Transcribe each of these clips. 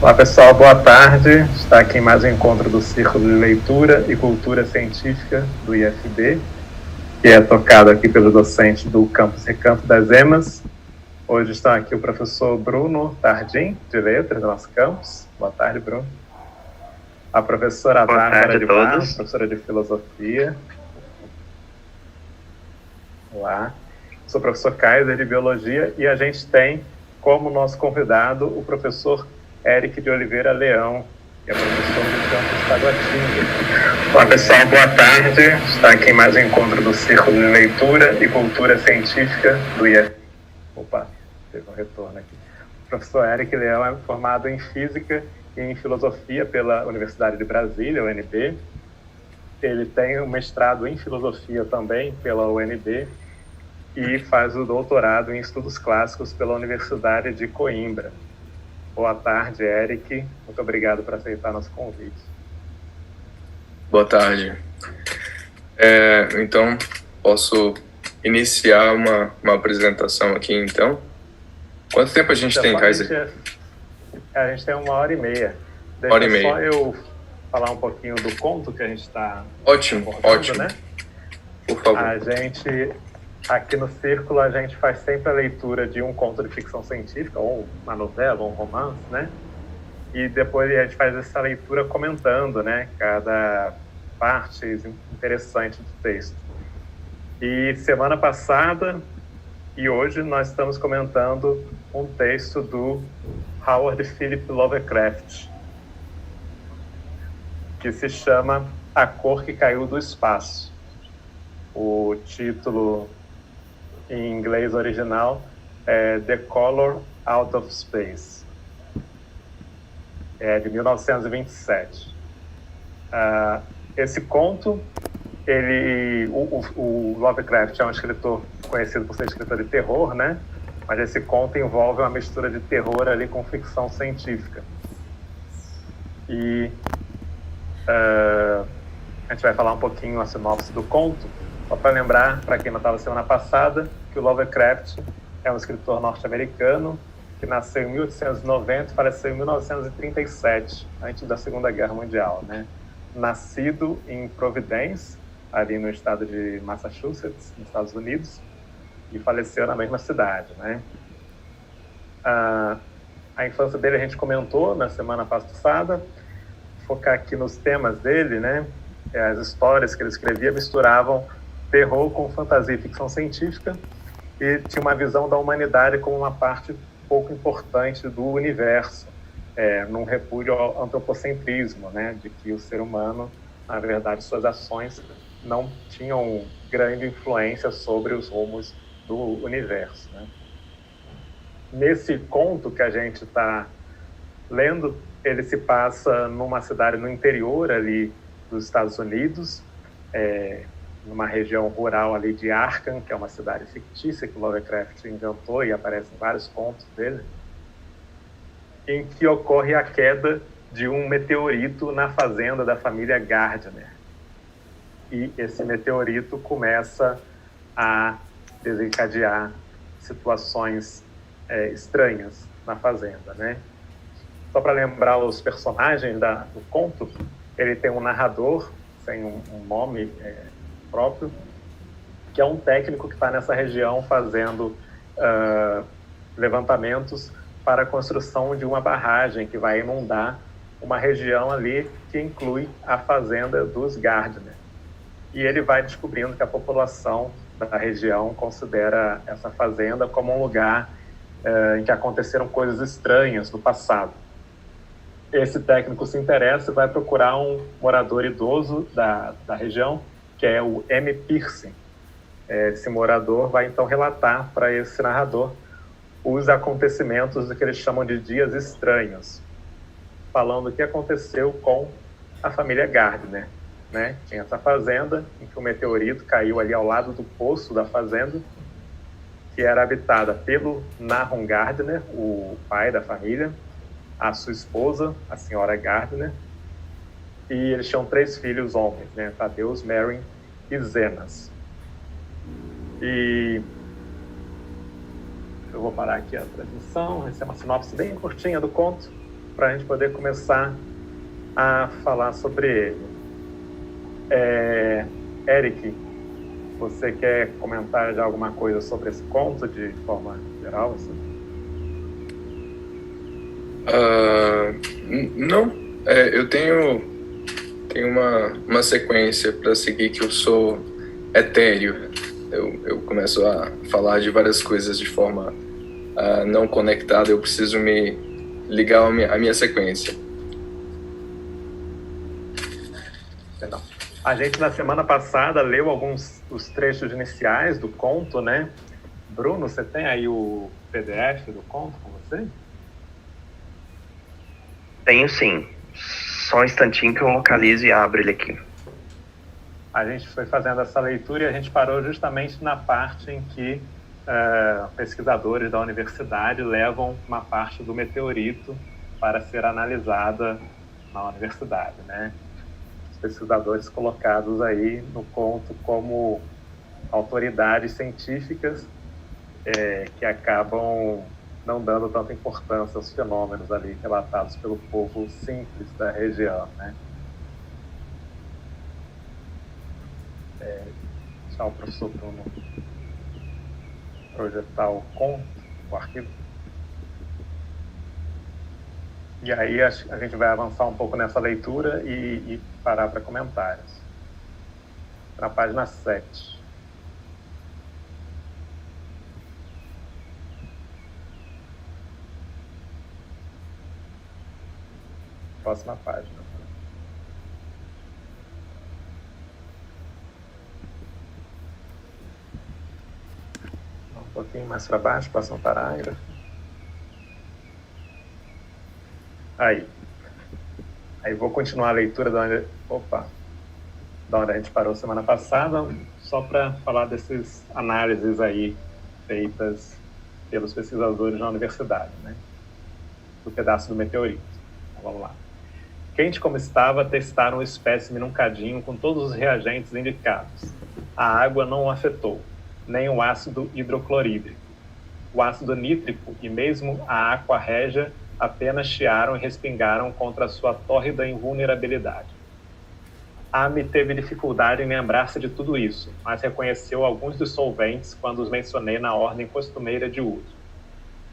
Olá pessoal, boa tarde. Está aqui em mais um encontro do Círculo de Leitura e Cultura Científica do IFB, que é tocado aqui pelo docente do Campus Recanto das Emas. Hoje está aqui o professor Bruno Tardim, de Letras do nosso campus. Boa tarde, Bruno. A professora Bárbara de Barro, professora de Filosofia. Olá. Sou o professor Kaiser, de Biologia, e a gente tem como nosso convidado o professor Eric de Oliveira Leão, que é professor do campus Taguatinga. Olá pessoal, boa tarde. Está aqui em mais um encontro do Círculo de Leitura e Cultura Científica do IFB. Opa, teve um retorno aqui. O professor Eric Leão é formado em Física e em Filosofia pela Universidade de Brasília, UNB. Ele tem um mestrado em Filosofia também pela UNB e faz o doutorado em Estudos Clássicos pela Universidade de Coimbra. Boa tarde, Eric. Muito obrigado por aceitar nosso convite. Boa tarde. Então, posso iniciar uma apresentação aqui, então? Quanto tempo a gente tem, Kaiser? A gente tem 1h30. Deixa só eu falar um pouquinho do conto que a gente está Ótimo. Né? Por favor. Aqui no Círculo, a gente faz sempre a leitura de um conto de ficção científica, ou uma novela, ou um romance, né? E depois a gente faz essa leitura comentando, né? Cada parte interessante do texto. E semana passada e hoje nós estamos comentando um texto do Howard Philip Lovecraft, que se chama A Cor que Caiu do Espaço. O título em inglês original é The Color Out of Space, de 1927. Esse conto, o Lovecraft é um escritor conhecido por ser escritor de terror, né? Mas esse conto envolve uma mistura de terror ali com ficção científica. E a gente vai falar um pouquinho a sinopse do conto, só para lembrar, para quem não estava semana passada, que o Lovecraft é um escritor norte-americano que nasceu em 1890 e faleceu em 1937, antes da Segunda Guerra Mundial, né? Nascido em Providence, ali no estado de Massachusetts, nos Estados Unidos, e faleceu na mesma cidade, né? A infância dele a gente comentou na semana passada. Focar aqui nos temas dele, né? As histórias que ele escrevia misturavam terror com fantasia e ficção científica, e tinha uma visão da humanidade como uma parte pouco importante do universo, num repúdio ao antropocentrismo, né? De que o ser humano, na verdade, suas ações não tinham grande influência sobre os rumos do universo, né? Nesse conto que a gente está lendo, ele se passa numa cidade no interior ali dos Estados Unidos, numa região rural ali de Arkham, que é uma cidade fictícia que o Lovecraft inventou e aparece em vários contos dele, em que ocorre a queda de um meteorito na fazenda da família Gardner. E esse meteorito começa a desencadear situações estranhas na fazenda, né? Só para lembrar os personagens do conto, ele tem um narrador, sem um nome próprio, que é um técnico que está nessa região fazendo levantamentos para a construção de uma barragem que vai inundar uma região ali que inclui a fazenda dos Gardner. E ele vai descobrindo que a população da região considera essa fazenda como um lugar em que aconteceram coisas estranhas no passado. Esse técnico se interessa e vai procurar um morador idoso da região, que é o M. Pearson. Esse morador vai então relatar para esse narrador os acontecimentos do que eles chamam de dias estranhos, falando o que aconteceu com a família Gardner, né? Tinha essa fazenda em que o meteorito caiu ali ao lado do poço da fazenda, que era habitada pelo Nahum Gardner, o pai da família, a sua esposa, a senhora Gardner, e eles tinham 3 filhos homens, né? Tadeus, Mary e Zenas. E eu vou parar aqui a transmissão. Essa é uma sinopse bem curtinha do conto. para a gente poder começar a falar sobre ele. Eric, você quer comentar de alguma coisa sobre esse conto de forma geral? Assim? Não, eu tenho uma sequência para seguir, que eu sou etéreo. Eu começo a falar de várias coisas de forma não conectada. Eu preciso me ligar à minha sequência. Perdão. A gente, na semana passada, leu alguns dos trechos iniciais do conto, né? Bruno, você tem aí o PDF do conto com você? Tenho sim. Só um instantinho que eu localizo e abro ele aqui. A gente foi fazendo essa leitura e a gente parou justamente na parte em que pesquisadores da universidade levam uma parte do meteorito para ser analisada na universidade, né? Os pesquisadores colocados aí no conto como autoridades científicas que acabam não dando tanta importância aos fenômenos ali relatados pelo povo simples da região, né? Deixar o professor Bruno projetar o conto, o arquivo. E aí a gente vai avançar um pouco nessa leitura e parar para comentários. Na página 7. Próxima página. Um pouquinho mais para baixo, próximo parágrafo. Aí vou continuar a leitura da onde a gente parou semana passada, só para falar dessas análises aí feitas pelos pesquisadores na universidade, né? Do pedaço do meteorito. Então, vamos lá. Quente como estava, testaram o espécime num cadinho com todos os reagentes indicados. A água não o afetou, nem o ácido hidroclorídrico. O ácido nítrico e mesmo a aqua régia apenas chiaram e respingaram contra a sua tórrida invulnerabilidade. Amy teve dificuldade em lembrar-se de tudo isso, mas reconheceu alguns dos solventes quando os mencionei na ordem costumeira de uso.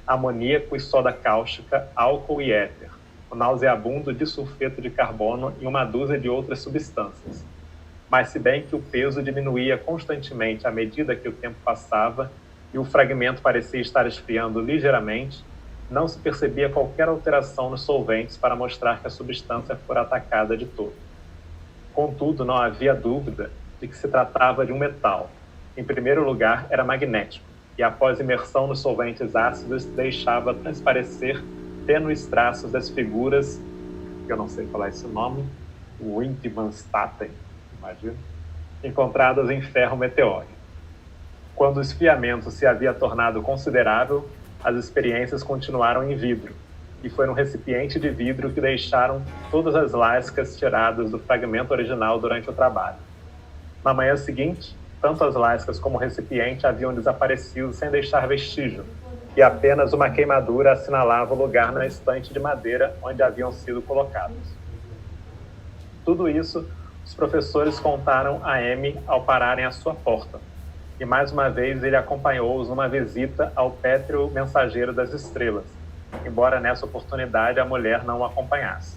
Amoníaco e soda cáustica, álcool e éter, o nauseabundo disulfeto de carbono e uma dúzia de outras substâncias. Mas se bem que o peso diminuía constantemente à medida que o tempo passava e o fragmento parecia estar esfriando ligeiramente, não se percebia qualquer alteração nos solventes para mostrar que a substância fora atacada de todo. Contudo, não havia dúvida de que se tratava de um metal. Em primeiro lugar, era magnético, e após imersão nos solventes ácidos, deixava transparecer tênues traços das figuras, que eu não sei falar esse nome, Windmanstatten, imagino, encontradas em ferro meteórico. Quando o esfriamento se havia tornado considerável, as experiências continuaram em vidro, e foi no recipiente de vidro que deixaram todas as lascas tiradas do fragmento original durante o trabalho. Na manhã seguinte, tanto as lascas como o recipiente haviam desaparecido sem deixar vestígio, e apenas uma queimadura assinalava o lugar na estante de madeira onde haviam sido colocados. Tudo isso, os professores contaram a Amy ao pararem à sua porta, e mais uma vez ele acompanhou-os numa visita ao pétreo mensageiro das estrelas, embora nessa oportunidade a mulher não o acompanhasse.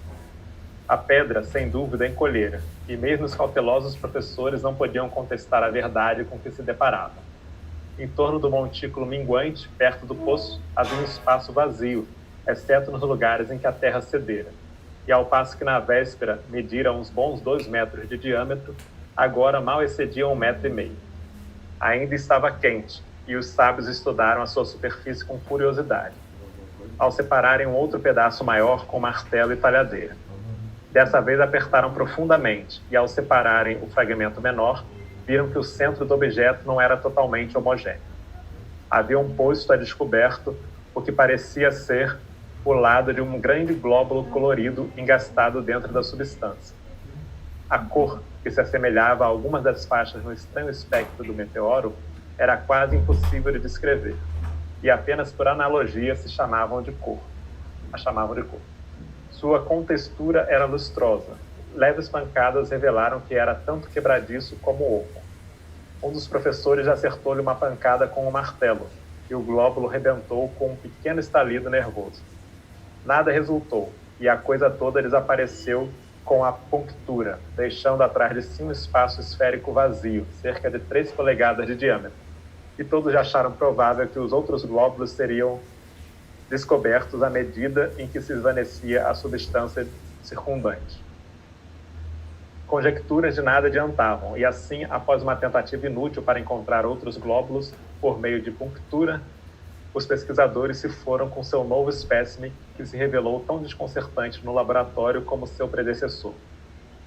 A pedra, sem dúvida, encolhera, e mesmo os cautelosos professores não podiam contestar a verdade com que se deparavam. Em torno do montículo minguante, perto do poço, havia um espaço vazio, exceto nos lugares em que a terra cedera. E ao passo que na véspera medira uns bons 2 metros de diâmetro, agora mal excediam 1,5 metro. Ainda estava quente, e os sábios estudaram a sua superfície com curiosidade, ao separarem um outro pedaço maior com martelo e talhadeira. Dessa vez apertaram profundamente, e ao separarem o fragmento menor, viram que o centro do objeto não era totalmente homogêneo. Haviam posto a descoberto o que parecia ser o lado de um grande glóbulo colorido engastado dentro da substância. A cor, que se assemelhava a algumas das faixas no estranho espectro do meteoro, era quase impossível de descrever, e apenas por analogia a chamavam de cor. Sua contextura era lustrosa. Leves pancadas revelaram que era tanto quebradiço como oco. Um dos professores acertou-lhe uma pancada com um martelo, e o glóbulo rebentou com um pequeno estalido nervoso. Nada resultou, e a coisa toda desapareceu com a punctura, deixando atrás de si um espaço esférico vazio, cerca de 3 polegadas de diâmetro. E todos acharam provável que os outros glóbulos seriam descobertos à medida em que se esvaecia a substância circundante. Conjecturas de nada adiantavam, e assim, após uma tentativa inútil para encontrar outros glóbulos por meio de punctura, os pesquisadores se foram com seu novo espécime, que se revelou tão desconcertante no laboratório como seu predecessor.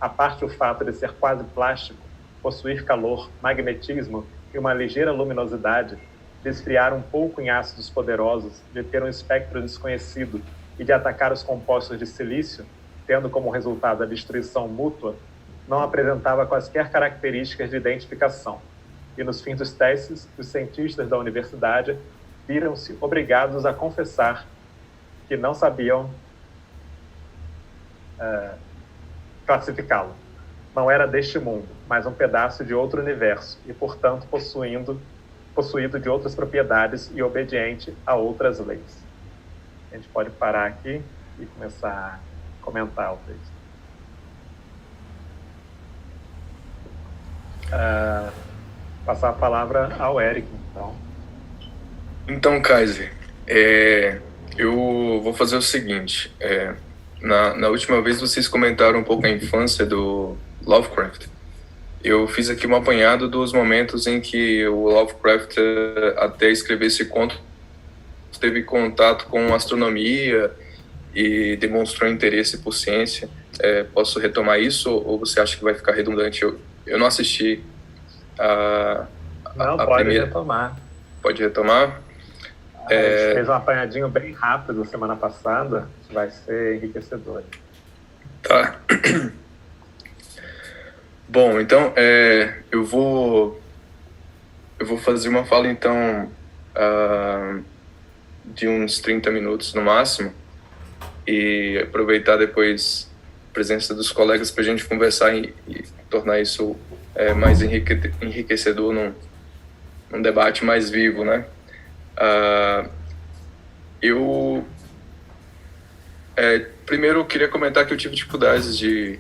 A parte o fato de ser quase plástico, possuir calor, magnetismo e uma ligeira luminosidade, de esfriar um pouco em ácidos poderosos, de ter um espectro desconhecido e de atacar os compostos de silício, tendo como resultado a destruição mútua, não apresentava quaisquer características de identificação. E nos fins dos testes, os cientistas da universidade viram-se obrigados a confessar que não sabiam classificá-lo. Não era deste mundo, mas um pedaço de outro universo e, portanto, possuído de outras propriedades e obediente a outras leis. A gente pode parar aqui e começar a comentar o texto. Passar a palavra ao Eric, então. Então, Kaiser, eu vou fazer o seguinte. Na última vez vocês comentaram um pouco a infância do Lovecraft. Eu fiz aqui um apanhado dos momentos em que o Lovecraft, até escrever esse conto, teve contato com astronomia e demonstrou interesse por ciência. Posso retomar isso ou você acha que vai ficar redundante? Eu não assisti a pode primeira. retomar. Pode retomar? A gente fez um apanhadinho bem rápido semana passada, vai ser enriquecedor. Tá. Bom, então, eu vou fazer uma fala, então, de uns 30 minutos no máximo, e aproveitar depois a presença dos colegas para a gente conversar e tornar isso mais enriquecedor num debate mais vivo, né? Primeiro eu queria comentar que eu tive dificuldades de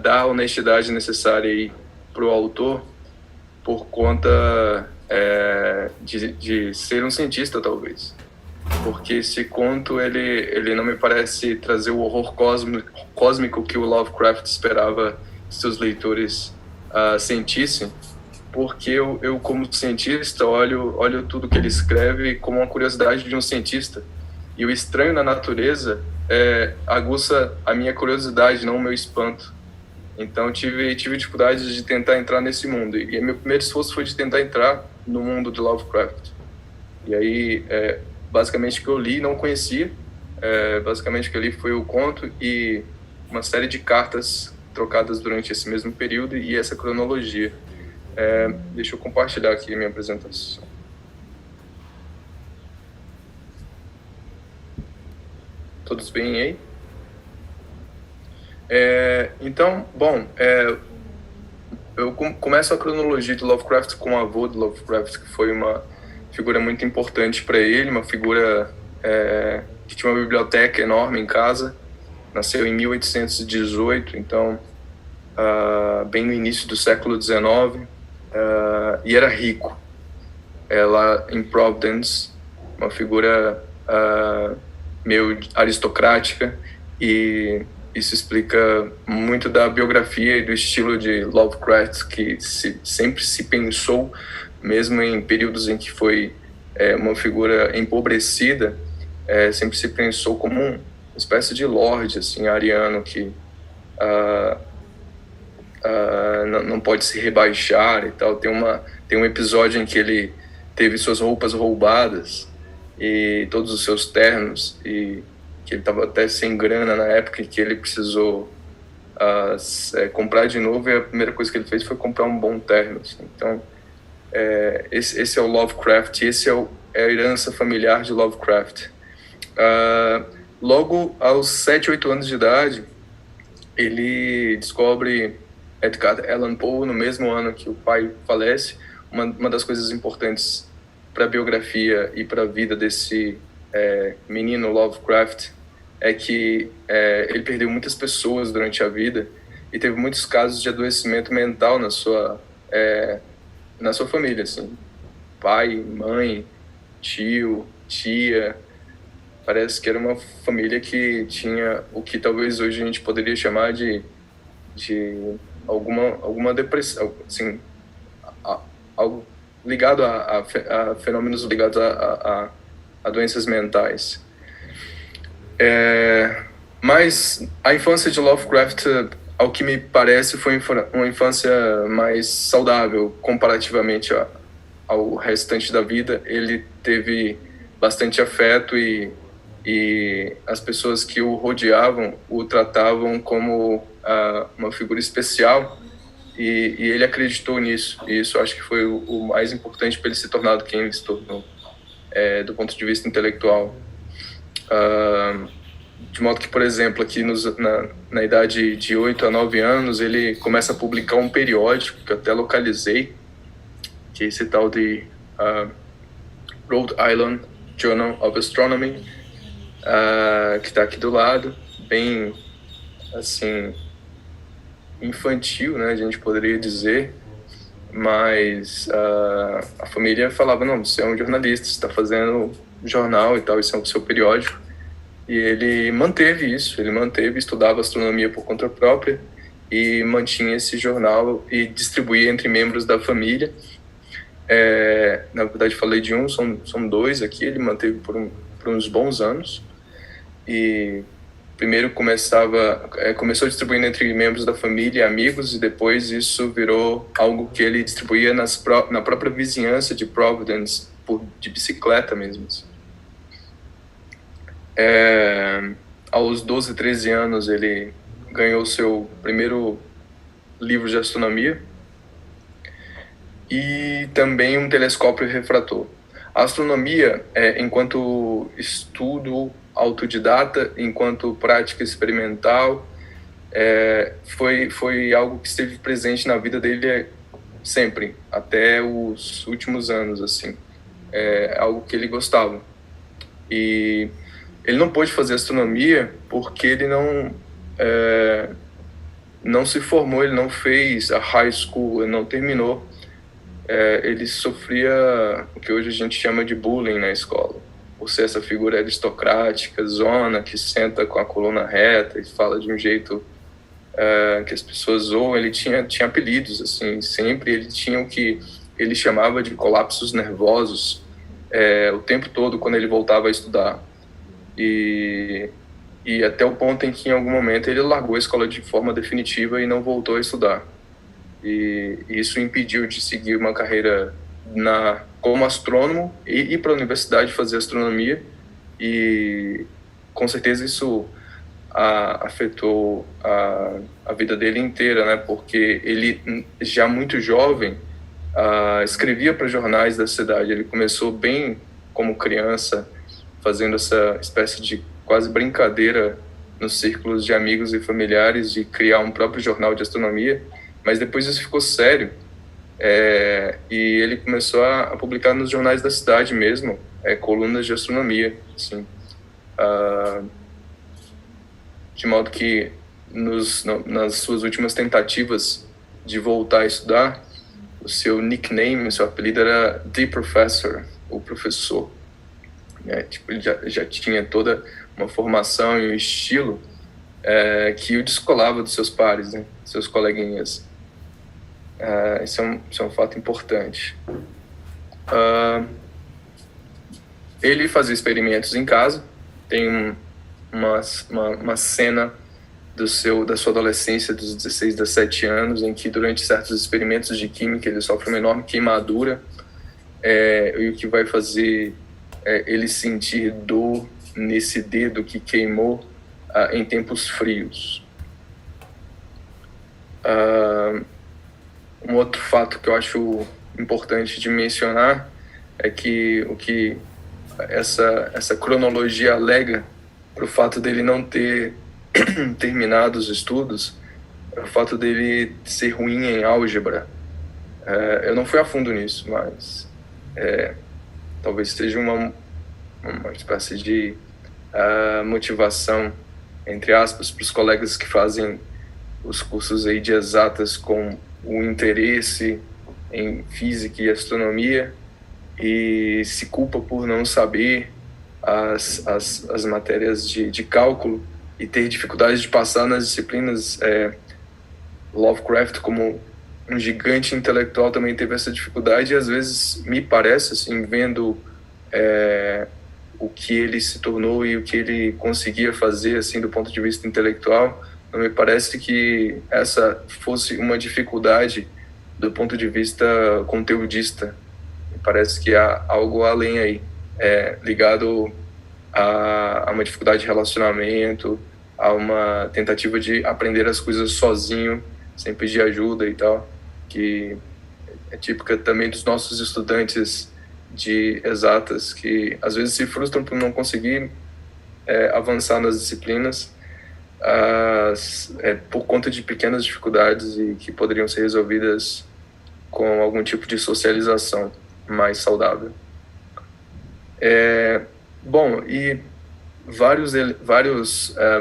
dar a honestidade necessária para o autor por conta de ser um cientista, talvez. Porque esse conto, ele não me parece trazer o horror cósmico que o Lovecraft esperava que seus leitores sentissem, porque eu como cientista, olho tudo que ele escreve como uma curiosidade de um cientista. E o estranho na natureza aguça a minha curiosidade, não o meu espanto. Então, tive dificuldade de tentar entrar nesse mundo. E meu primeiro esforço foi de tentar entrar no mundo de Lovecraft. E aí, basicamente, o que eu li, não conhecia. Basicamente, o que eu li foi o conto e uma série de cartas trocadas durante esse mesmo período e essa cronologia. Deixa eu compartilhar aqui a minha apresentação. Todos bem aí? Então, bom, eu começo a cronologia de Lovecraft com o avô de Lovecraft, que foi uma figura muito importante para ele, uma figura que tinha uma biblioteca enorme em casa, nasceu em 1818, então bem no início do século XIX, e era rico. Lá em Providence, uma figura meio aristocrática, e isso explica muito da biografia e do estilo de Lovecraft, que sempre se pensou, mesmo em períodos em que foi uma figura empobrecida, sempre se pensou como uma espécie de lorde, assim, ariano, que não pode se rebaixar e tal. Tem um episódio em que ele teve suas roupas roubadas e todos os seus ternos, e que ele estava até sem grana na época, que ele precisou comprar de novo, e a primeira coisa que ele fez foi comprar um bom terno, assim. Então, esse é o Lovecraft, esse é a herança familiar de Lovecraft. Logo aos 7, 8 anos de idade, ele descobre Edgar Allan Poe no mesmo ano que o pai falece. Uma das coisas importantes para a biografia e para a vida desse menino Lovecraft é que ele perdeu muitas pessoas durante a vida e teve muitos casos de adoecimento mental na sua família, assim. Pai, mãe, tio, tia. Parece que era uma família que tinha o que talvez hoje a gente poderia chamar de alguma depressão, assim, algo ligado a fenômenos ligados a doenças mentais. Mas a infância de Lovecraft, ao que me parece, foi uma infância mais saudável comparativamente ao restante da vida. Ele teve bastante afeto e as pessoas que o rodeavam o tratavam como uma figura especial, e ele acreditou nisso, e isso acho que foi o mais importante para ele se tornar quem ele se tornou, do ponto de vista intelectual. De modo que, por exemplo, aqui na idade de 8 a 9 anos, ele começa a publicar um periódico, que eu até localizei, que é esse tal de Rhode Island Journal of Astronomy, que está aqui do lado, bem, assim, infantil, né, a gente poderia dizer, mas a família falava, não, você é um jornalista, você está fazendo jornal e tal, isso é o seu periódico. E ele manteve isso, estudava astronomia por conta própria e mantinha esse jornal e distribuía entre membros da família. Na verdade, falei de um, são dois aqui, ele manteve por uns bons anos. E primeiro começou distribuindo entre membros da família e amigos, e depois isso virou algo que ele distribuía na própria vizinhança de Providence, de bicicleta mesmo. Aos 12, 13 anos, ele ganhou seu primeiro livro de astronomia e também um telescópio refrator. A astronomia, enquanto estudo autodidata, enquanto prática experimental, foi algo que esteve presente na vida dele sempre, até os últimos anos, assim. Algo que ele gostava. E ele não pôde fazer astronomia porque ele não se formou, ele não fez a high school, ele não terminou. Ele sofria o que hoje a gente chama de bullying na escola, por ser essa figura aristocrática, zona, que senta com a coluna reta e fala de um jeito que as pessoas zoam. Ele tinha apelidos, assim, sempre ele tinha o que ele chamava de colapsos nervosos o tempo todo quando ele voltava a estudar. E até o ponto em que, em algum momento, ele largou a escola de forma definitiva e não voltou a estudar. E isso impediu de seguir uma carreira como astrônomo e ir para a universidade fazer astronomia. E, com certeza, isso afetou a vida dele inteira, né? Porque ele, já muito jovem, escrevia para jornais da cidade. Ele começou bem como criança, fazendo essa espécie de quase brincadeira nos círculos de amigos e familiares de criar um próprio jornal de astronomia, mas depois isso ficou sério, e ele começou a publicar nos jornais da cidade mesmo, colunas de astronomia, assim, de modo que nas suas últimas tentativas de voltar a estudar, o seu nickname, o seu apelido era The Professor, o professor. Ele já tinha toda uma formação e um estilo que o descolava dos seus pares, né, seus coleguinhas. Isso é um fato importante. Ele fazia experimentos em casa. Tem uma cena da sua adolescência, dos 16, 17 anos, em que durante certos experimentos de química ele sofre uma enorme queimadura, e o que vai fazer ele sentir dor nesse dedo que queimou em tempos frios. Um outro fato que eu acho importante de mencionar é que o que essa cronologia alega para o fato dele não ter terminado os estudos, o fato dele ser ruim em álgebra. Eu não fui a fundo nisso, mas talvez seja uma espécie de motivação, entre aspas, para os colegas que fazem os cursos aí de exatas com o interesse em física e astronomia e se culpa por não saber as matérias de cálculo e ter dificuldade de passar nas disciplinas. Lovecraft, como um gigante intelectual, também teve essa dificuldade, e às vezes me parece, assim, vendo o que ele se tornou e o que ele conseguia fazer, assim, do ponto de vista intelectual, não me parece que essa fosse uma dificuldade do ponto de vista conteudista. Me parece que há algo além aí, ligado a uma dificuldade de relacionamento, a uma tentativa de aprender as coisas sozinho, sem pedir ajuda e tal, que é típica também dos nossos estudantes de exatas, que às vezes se frustram por não conseguir avançar nas disciplinas, por conta de pequenas dificuldades e que poderiam ser resolvidas com algum tipo de socialização mais saudável. Bom, e vários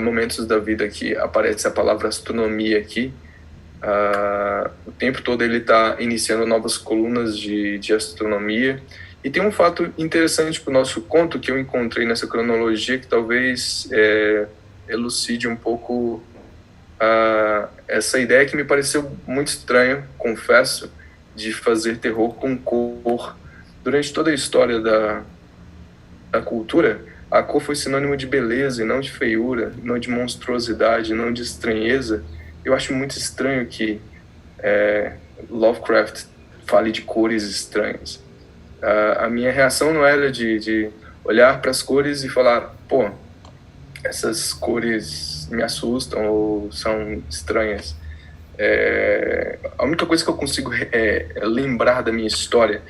momentos da vida que aparece a palavra astronomia aqui, o tempo todo ele está iniciando novas colunas de astronomia. E tem um fato interessante para o nosso conto que eu encontrei nessa cronologia que talvez elucide um pouco essa ideia que me pareceu muito estranha, confesso, de fazer terror com cor. Durante toda a história da cultura, a cor foi sinônimo de beleza e não de feiura, não de monstruosidade, não de estranheza. Eu acho muito estranho que Lovecraft fale de cores estranhas. A minha reação não era de olhar para as cores e falar, pô, essas cores me assustam ou são estranhas. A única coisa que eu consigo lembrar da minha história,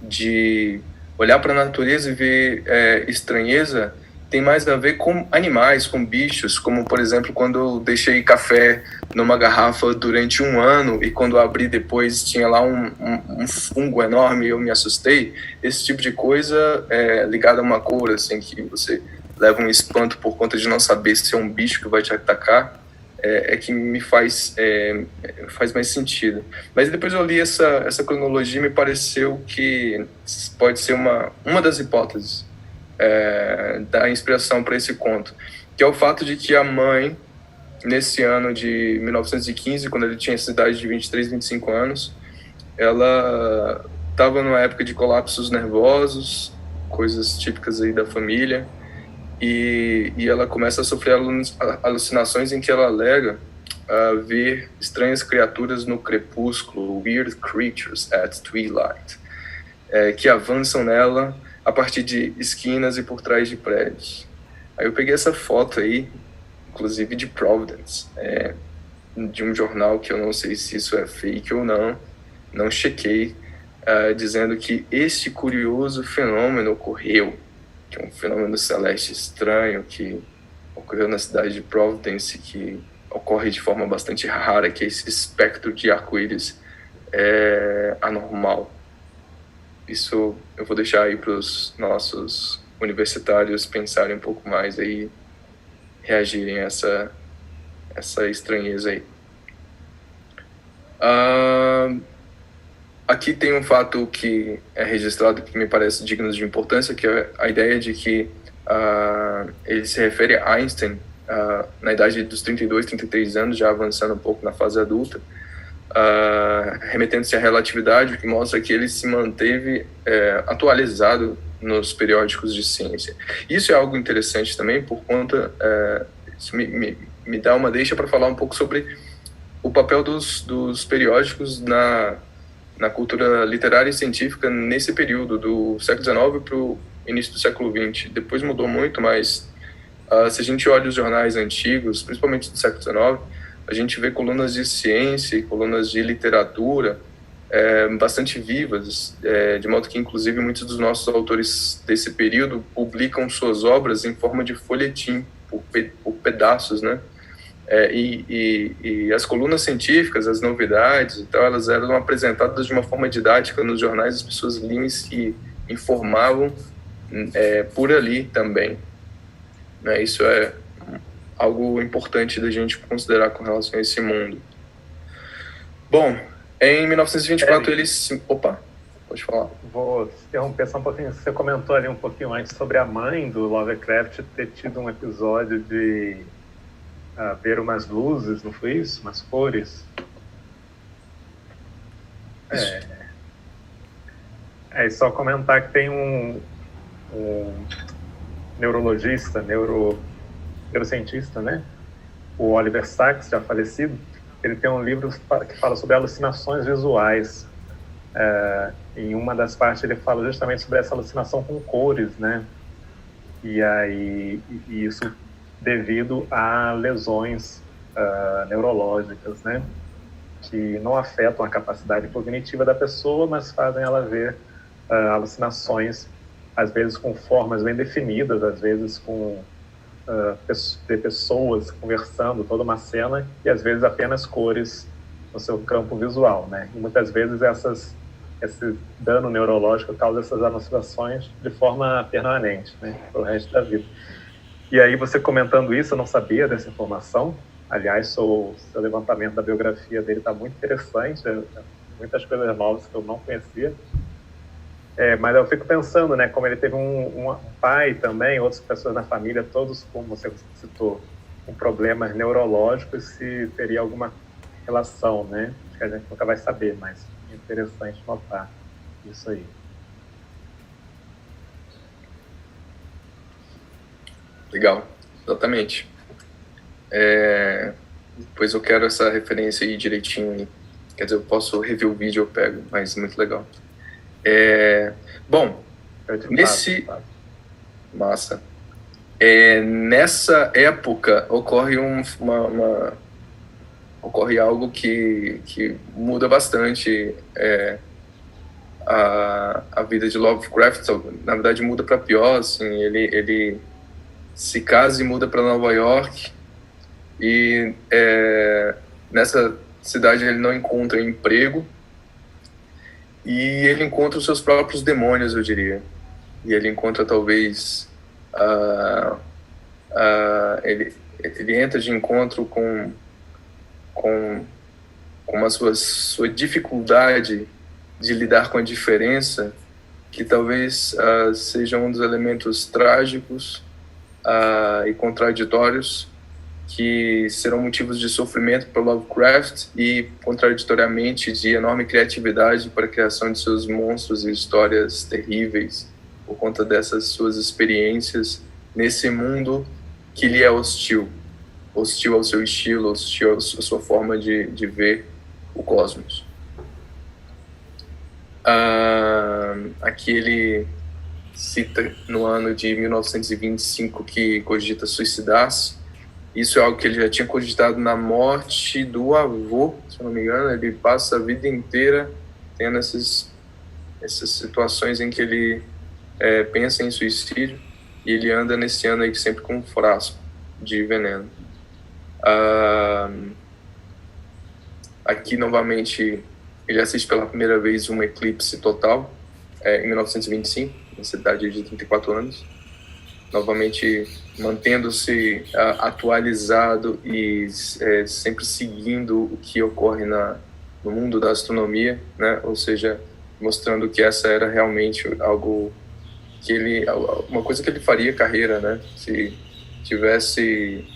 de olhar para a natureza e ver estranheza, tem mais a ver com animais, com bichos, como, por exemplo, quando eu deixei café numa garrafa durante 1 ano e quando eu abri depois tinha lá um fungo enorme e eu me assustei. Esse tipo de coisa ligada a uma cor, assim, que você leva um espanto por conta de não saber se é um bicho que vai te atacar, que me faz mais sentido. Mas depois eu li essa cronologia e me pareceu que pode ser uma das hipóteses da inspiração para esse conto, que é o fato de que a mãe, nesse ano de 1915, quando ele tinha essa idade de 23, 25 anos, ela estava numa época de colapsos nervosos, coisas típicas aí da família, e ela começa a sofrer alucinações em que ela alega ver estranhas criaturas no crepúsculo, weird creatures at twilight, que avançam nela a partir de esquinas e por trás de prédios. Aí eu peguei essa foto aí, inclusive de Providence, de um jornal que eu não sei se isso é fake ou não chequei, dizendo que este curioso fenômeno ocorreu, que é um fenômeno celeste estranho que ocorreu na cidade de Providence, que ocorre de forma bastante rara, que é esse espectro de arco-íris anormal. Isso eu vou deixar aí para os nossos universitários pensarem um pouco mais e reagirem a essa estranheza aí. Aqui tem um fato que é registrado que me parece digno de importância, que é a ideia de que ele se refere a Einstein na idade dos 32, 33 anos, já avançando um pouco na fase adulta, remetendo-se à relatividade, o que mostra que ele se manteve atualizado nos periódicos de ciência. Isso é algo interessante também, por conta, isso me dá uma deixa para falar um pouco sobre o papel dos periódicos na cultura literária e científica nesse período, do século XIX para o início do século XX. Depois mudou muito, mas se a gente olha os jornais antigos, principalmente do século XIX, a gente vê colunas de ciência e colunas de literatura bastante vivas, de modo que, inclusive, muitos dos nossos autores desse período publicam suas obras em forma de folhetim, por pedaços, né? E as colunas científicas, as novidades e tal, elas eram apresentadas de uma forma didática nos jornais, as pessoas liam e se informavam por ali também, né? Isso é algo importante da gente considerar com relação a esse mundo. Bom, em 1924 eles... Opa, pode falar. Vou interromper só um pouquinho. Você comentou ali um pouquinho antes sobre a mãe do Lovecraft ter tido um episódio de ver umas luzes, não foi isso? Umas cores. E só comentar que tem um neurologista, neurocientista, né? O Oliver Sacks, já falecido. Ele tem um livro que fala sobre alucinações visuais. Em uma das partes ele fala justamente sobre essa alucinação com cores, né? E isso devido a lesões neurológicas, né? Que não afetam a capacidade cognitiva da pessoa, mas fazem ela ver alucinações, às vezes com formas bem definidas, às vezes com pessoas conversando, toda uma cena, e às vezes apenas cores no seu campo visual, né? E muitas vezes esse dano neurológico causa essas alucinações de forma permanente, né? Para o resto da vida. E aí, você comentando isso, eu não sabia dessa informação. Aliás, seu levantamento da biografia dele está muito interessante, muitas coisas novas que eu não conhecia. Mas eu fico pensando, né, como ele teve um pai também, outras pessoas na família, todos, como você citou, com problemas neurológicos, se teria alguma relação, né? Acho que a gente nunca vai saber, mas é interessante notar isso aí. Legal, exatamente. Depois eu quero essa referência aí direitinho. Quer dizer, eu posso rever o vídeo, eu pego, mas muito legal. Bom, massa. Nessa época ocorre ocorre algo que muda bastante a vida de Lovecraft. Na verdade, muda para pior. Assim, ele se casa e muda para Nova York, e nessa cidade ele não encontra emprego, e ele encontra os seus próprios demônios, eu diria. E ele encontra talvez ele entra de encontro com uma sua dificuldade de lidar com a diferença, que talvez seja um dos elementos trágicos e contraditórios que serão motivos de sofrimento para Lovecraft e, contraditoriamente, de enorme criatividade para a criação de seus monstros e histórias terríveis, por conta dessas suas experiências nesse mundo que lhe é hostil ao seu estilo, hostil à sua forma de ver o cosmos. Aqui ele cita no ano de 1925 que cogita suicidar-se. Isso é algo que ele já tinha cogitado na morte do avô, se eu não me engano. Ele passa a vida inteira tendo essas situações em que ele pensa em suicídio, e ele anda nesse ano aí sempre com um frasco de veneno. Aqui, novamente, ele assiste pela primeira vez um eclipse total, em 1925, na cidade de 34 anos. Novamente, mantendo-se atualizado e sempre seguindo o que ocorre no mundo da astronomia, né? Ou seja, mostrando que essa era realmente algo que uma coisa que ele faria carreira, né? Se tivesse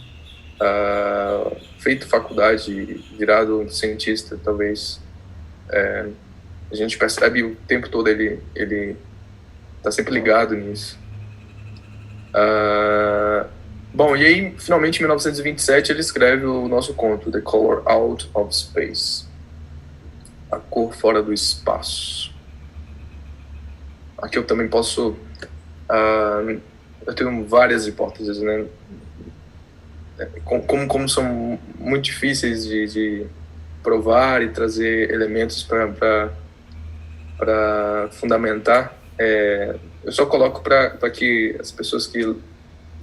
feito faculdade, virado um cientista, talvez a gente percebe o tempo todo ele está sempre ligado nisso. Bom, e aí, finalmente, em 1927, ele escreve o nosso conto, The Color Out of Space, A Cor Fora do Espaço. Aqui eu também posso... eu tenho várias hipóteses, né? Como são muito difíceis de provar e trazer elementos para fundamentar, eu só coloco para que as pessoas que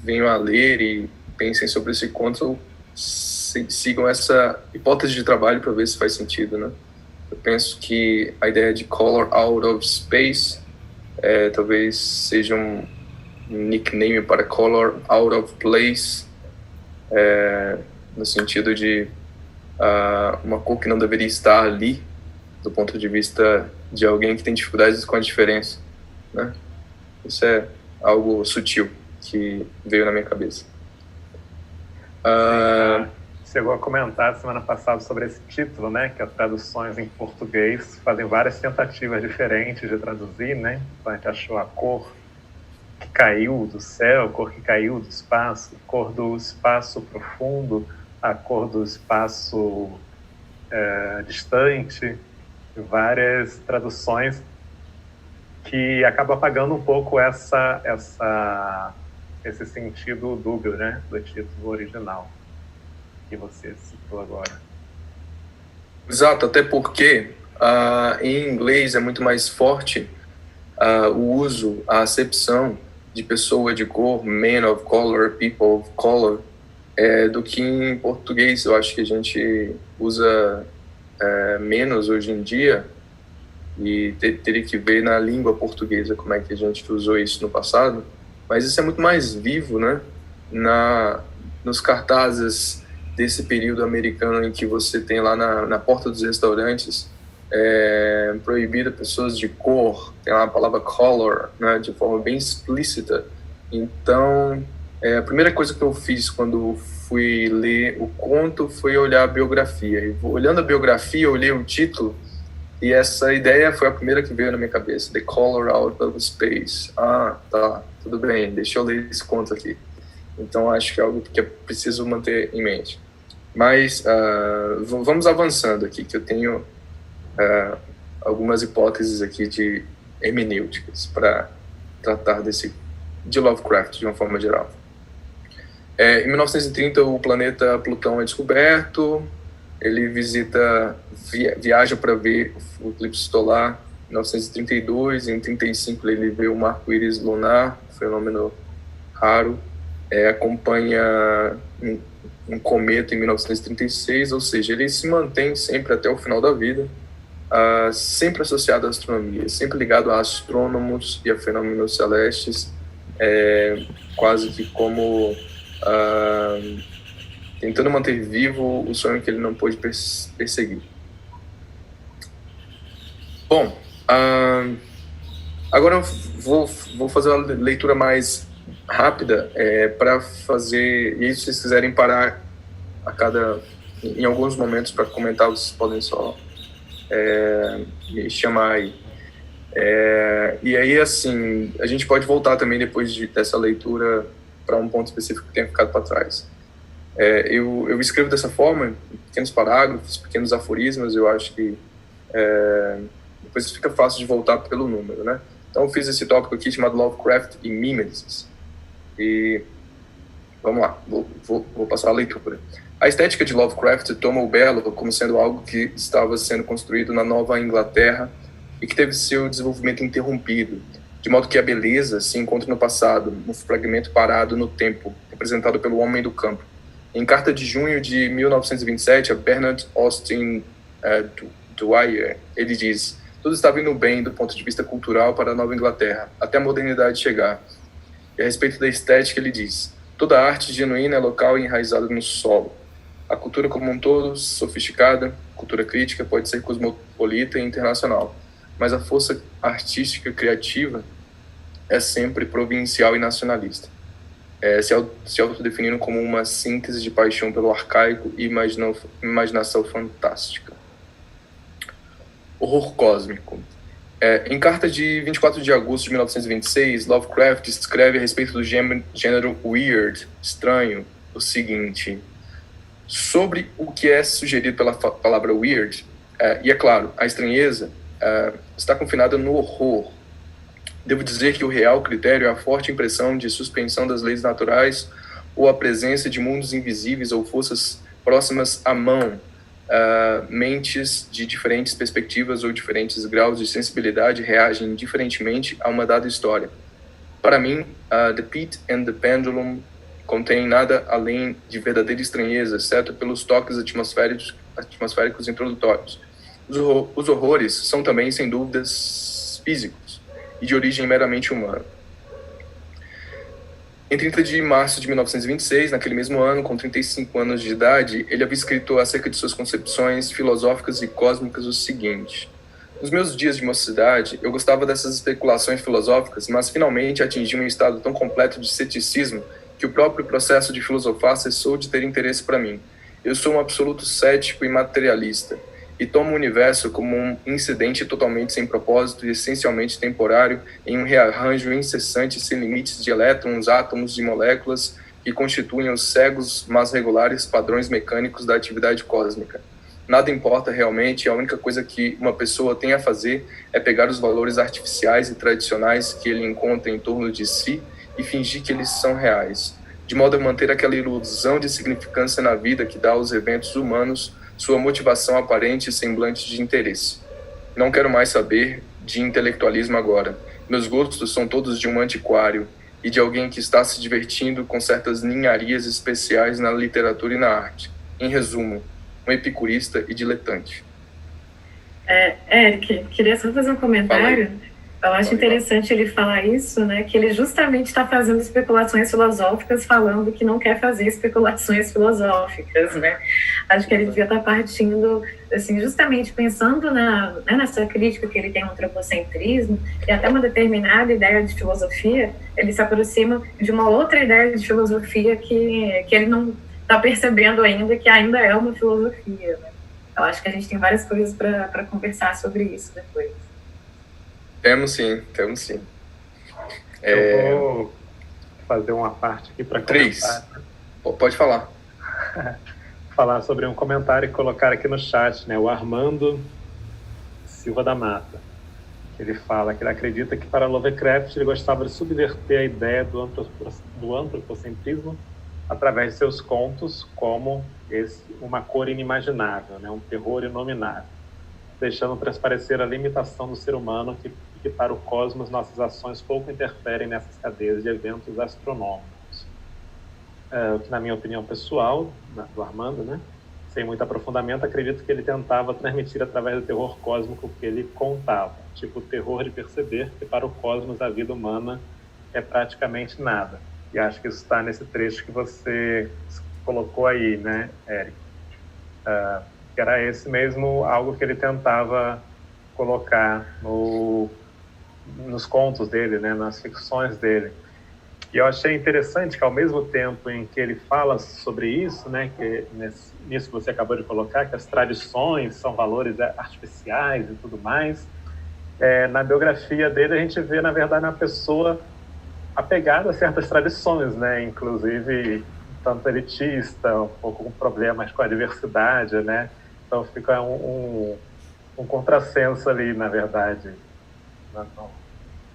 venham a ler e pensem sobre esse conto sigam essa hipótese de trabalho para ver se faz sentido, né? Eu penso que a ideia de color out of space talvez seja um nickname para color out of place, no sentido de uma cor que não deveria estar ali, do ponto de vista de alguém que tem dificuldades com a diferença, né? Isso é algo sutil que veio na minha cabeça. Chegou a comentar semana passada sobre esse título, né? Que as traduções em português fazem várias tentativas diferentes de traduzir, né? Então a gente achou a cor que caiu do céu, a cor que caiu do espaço, a cor do espaço profundo, a cor do espaço distante, várias traduções que acabam apagando um pouco esse sentido dúbio, né? Do título original que você citou agora. Exato, até porque em inglês é muito mais forte o uso, a acepção de pessoa de cor, man of color, people of color, do que em português. Eu acho que a gente usa menos hoje em dia, e teria que ver na língua portuguesa como é que a gente usou isso no passado, mas isso é muito mais vivo, né? Nos cartazes desse período americano em que você tem lá na porta dos restaurantes proibida pessoas de cor, tem lá a palavra color, né, de forma bem explícita. Então, a primeira coisa que eu fiz quando fui ler o conto foi olhar a biografia. E olhando a biografia, eu olhei o título, e essa ideia foi a primeira que veio na minha cabeça: The Color Out of Space. Tá, tudo bem, deixa eu ler esse conto aqui. Então, acho que é algo que é preciso manter em mente. Mas vamos avançando aqui, que eu tenho algumas hipóteses aqui de hermenêuticas para tratar de Lovecraft de uma forma geral. Em 1930, o planeta Plutão é descoberto, ele viaja para ver o eclipse solar. Em 1932, em 1935 ele vê o arco-íris lunar, fenômeno raro. Acompanha um cometa em 1936, ou seja, ele se mantém sempre até o final da vida, sempre associado à astronomia, sempre ligado a astrônomos e a fenômenos celestes, quase que como tentando manter vivo o sonho que ele não pôde perseguir. Bom, agora eu vou fazer uma leitura mais rápida para fazer, e se vocês quiserem parar em alguns momentos para comentar, vocês podem só me chamar aí. E aí, assim, a gente pode voltar também depois dessa leitura para um ponto específico que tenha ficado para trás. Eu escrevo dessa forma, em pequenos parágrafos, pequenos aforismos. Eu acho que depois fica fácil de voltar pelo número, né? Então eu fiz esse tópico aqui chamado Lovecraft e Mimesis. E vamos lá, vou passar a leitura. A estética de Lovecraft toma o belo como sendo algo que estava sendo construído na Nova Inglaterra e que teve seu desenvolvimento interrompido, de modo que a beleza se encontra no passado, um fragmento parado no tempo, representado pelo homem do campo. Em carta de junho de 1927, a Bernard Austin Dwyer, ele diz: tudo estava indo bem do ponto de vista cultural para a Nova Inglaterra, até a modernidade chegar. E a respeito da estética, ele diz: toda arte genuína é local e enraizada no solo. A cultura como um todo, sofisticada, cultura crítica, pode ser cosmopolita e internacional, mas a força artística criativa é sempre provincial e nacionalista, se autodefinindo como uma síntese de paixão pelo arcaico e imaginação fantástica. Horror cósmico. Em carta de 24 de agosto de 1926, Lovecraft escreve a respeito do gênero weird, estranho, o seguinte: sobre o que é sugerido pela palavra weird, e é claro, a estranheza está confinada no horror. Devo dizer que o real critério é a forte impressão de suspensão das leis naturais ou a presença de mundos invisíveis ou forças próximas à mão, mentes de diferentes perspectivas ou diferentes graus de sensibilidade reagem diferentemente a uma dada história. Para mim, The Pit and the Pendulum contém nada além de verdadeira estranheza, exceto pelos toques atmosféricos introdutórios. Os horrores são também, sem dúvidas, físicos e de origem meramente humana. Em 30 de março de 1926, naquele mesmo ano, com 35 anos de idade, ele havia escrito acerca de suas concepções filosóficas e cósmicas o seguinte: nos meus dias de mocidade, eu gostava dessas especulações filosóficas, mas finalmente atingi um estado tão completo de ceticismo que o próprio processo de filosofar cessou de ter interesse para mim. Eu sou um absoluto cético e materialista, e tomo o universo como um incidente totalmente sem propósito e essencialmente temporário, em um rearranjo incessante sem limites de elétrons, átomos e moléculas que constituem os cegos, mas regulares padrões mecânicos da atividade cósmica. Nada importa realmente, a única coisa que uma pessoa tem a fazer é pegar os valores artificiais e tradicionais que ele encontra em torno de si e fingir que eles são reais, de modo a manter aquela ilusão de significância na vida que dá aos eventos humanos sua motivação aparente e semblante de interesse. Não quero mais saber de intelectualismo agora. Meus gostos são todos de um antiquário e de alguém que está se divertindo com certas ninharias especiais na literatura e na arte. Em resumo, um epicurista e diletante. Eric, queria só fazer um comentário. Eu acho interessante ele falar isso, né? Que ele justamente está fazendo especulações filosóficas, falando que não quer fazer especulações filosóficas, né? Acho que ele devia estar partindo, assim, justamente pensando nessa crítica que ele tem ao antropocentrismo e até uma determinada ideia de filosofia, ele se aproxima de uma outra ideia de filosofia que ele não está percebendo ainda, que ainda é uma filosofia, né? Eu acho que a gente tem várias coisas para conversar sobre isso depois. Temos sim. Eu vou fazer uma parte aqui para comentar. Pode falar. Falar sobre um comentário e colocar aqui no chat, né? O Armando Silva da Mata. Ele fala que ele acredita que para Lovecraft ele gostava de subverter a ideia do antropocentrismo através de seus contos como uma cor inimaginável, né? Um terror inominável, deixando transparecer a limitação do ser humano que para o cosmos nossas ações pouco interferem nessas cadeias de eventos astronômicos. Que, na minha opinião pessoal, do Armando, né, sem muito aprofundamento, acredito que ele tentava transmitir através do terror cósmico que ele contava, tipo o terror de perceber que para o cosmos a vida humana é praticamente nada. E acho que isso está nesse trecho que você colocou aí, né, Eric? Que era esse mesmo, algo que ele tentava colocar nos contos dele, né, nas ficções dele. E eu achei interessante que, ao mesmo tempo em que ele fala sobre isso, né, que nisso que você acabou de colocar, que as tradições são valores artificiais e tudo mais, na biografia dele a gente vê, na verdade, uma pessoa apegada a certas tradições, né, inclusive tanto elitista, um pouco com problemas com a diversidade, né? Então fica um contrassenso ali, na verdade,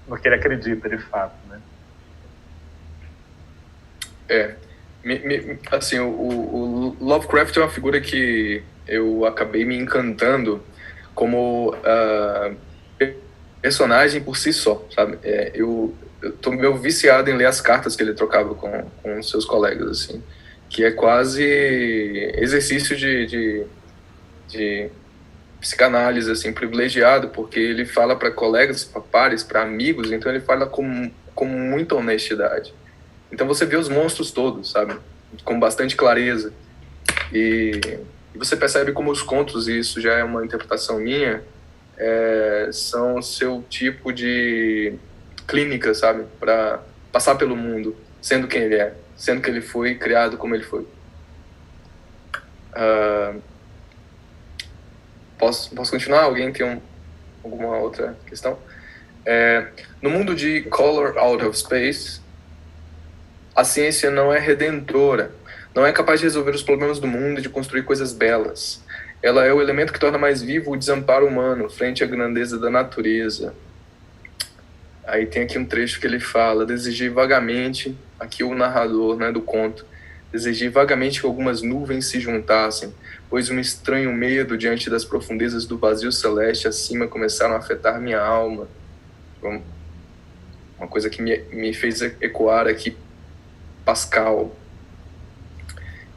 no que ele acredita de fato, né? Assim, o Lovecraft é uma figura que eu acabei me encantando como personagem por si só, sabe? Eu tô meio viciado em ler as cartas que ele trocava com seus colegas, assim, que é quase exercício de psicanálise, assim, privilegiado, porque ele fala para colegas, para pares, para amigos, então ele fala com muita honestidade. Então você vê os monstros todos, sabe? Com bastante clareza. E você percebe como os contos, e isso já é uma interpretação minha, são seu tipo de clínica, sabe? Para passar pelo mundo, sendo quem ele é, sendo que ele foi criado como ele foi. Posso continuar? Alguém tem alguma outra questão? No mundo de Color Out of Space, a ciência não é redentora, não é capaz de resolver os problemas do mundo e de construir coisas belas. Ela é o elemento que torna mais vivo o desamparo humano frente à grandeza da natureza. Aí tem aqui um trecho que ele fala: desejei vagamente, aqui o narrador, né, do conto, Desejei vagamente que algumas nuvens se juntassem, pois um estranho medo diante das profundezas do vazio celeste acima começaram a afetar minha alma. Uma coisa que me fez ecoar aqui Pascal.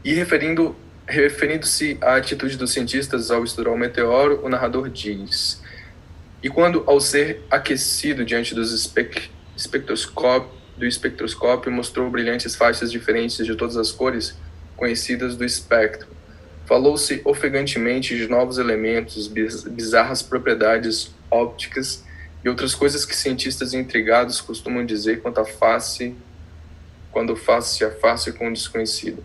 E referindo-se à atitude dos cientistas ao estudar o meteoro, o narrador diz: e quando, ao ser aquecido diante dos espectroscópio, mostrou brilhantes faixas diferentes de todas as cores conhecidas do espectro. Falou-se ofegantemente de novos elementos, bizarras propriedades ópticas e outras coisas que cientistas intrigados costumam dizer quando face a face com o desconhecido.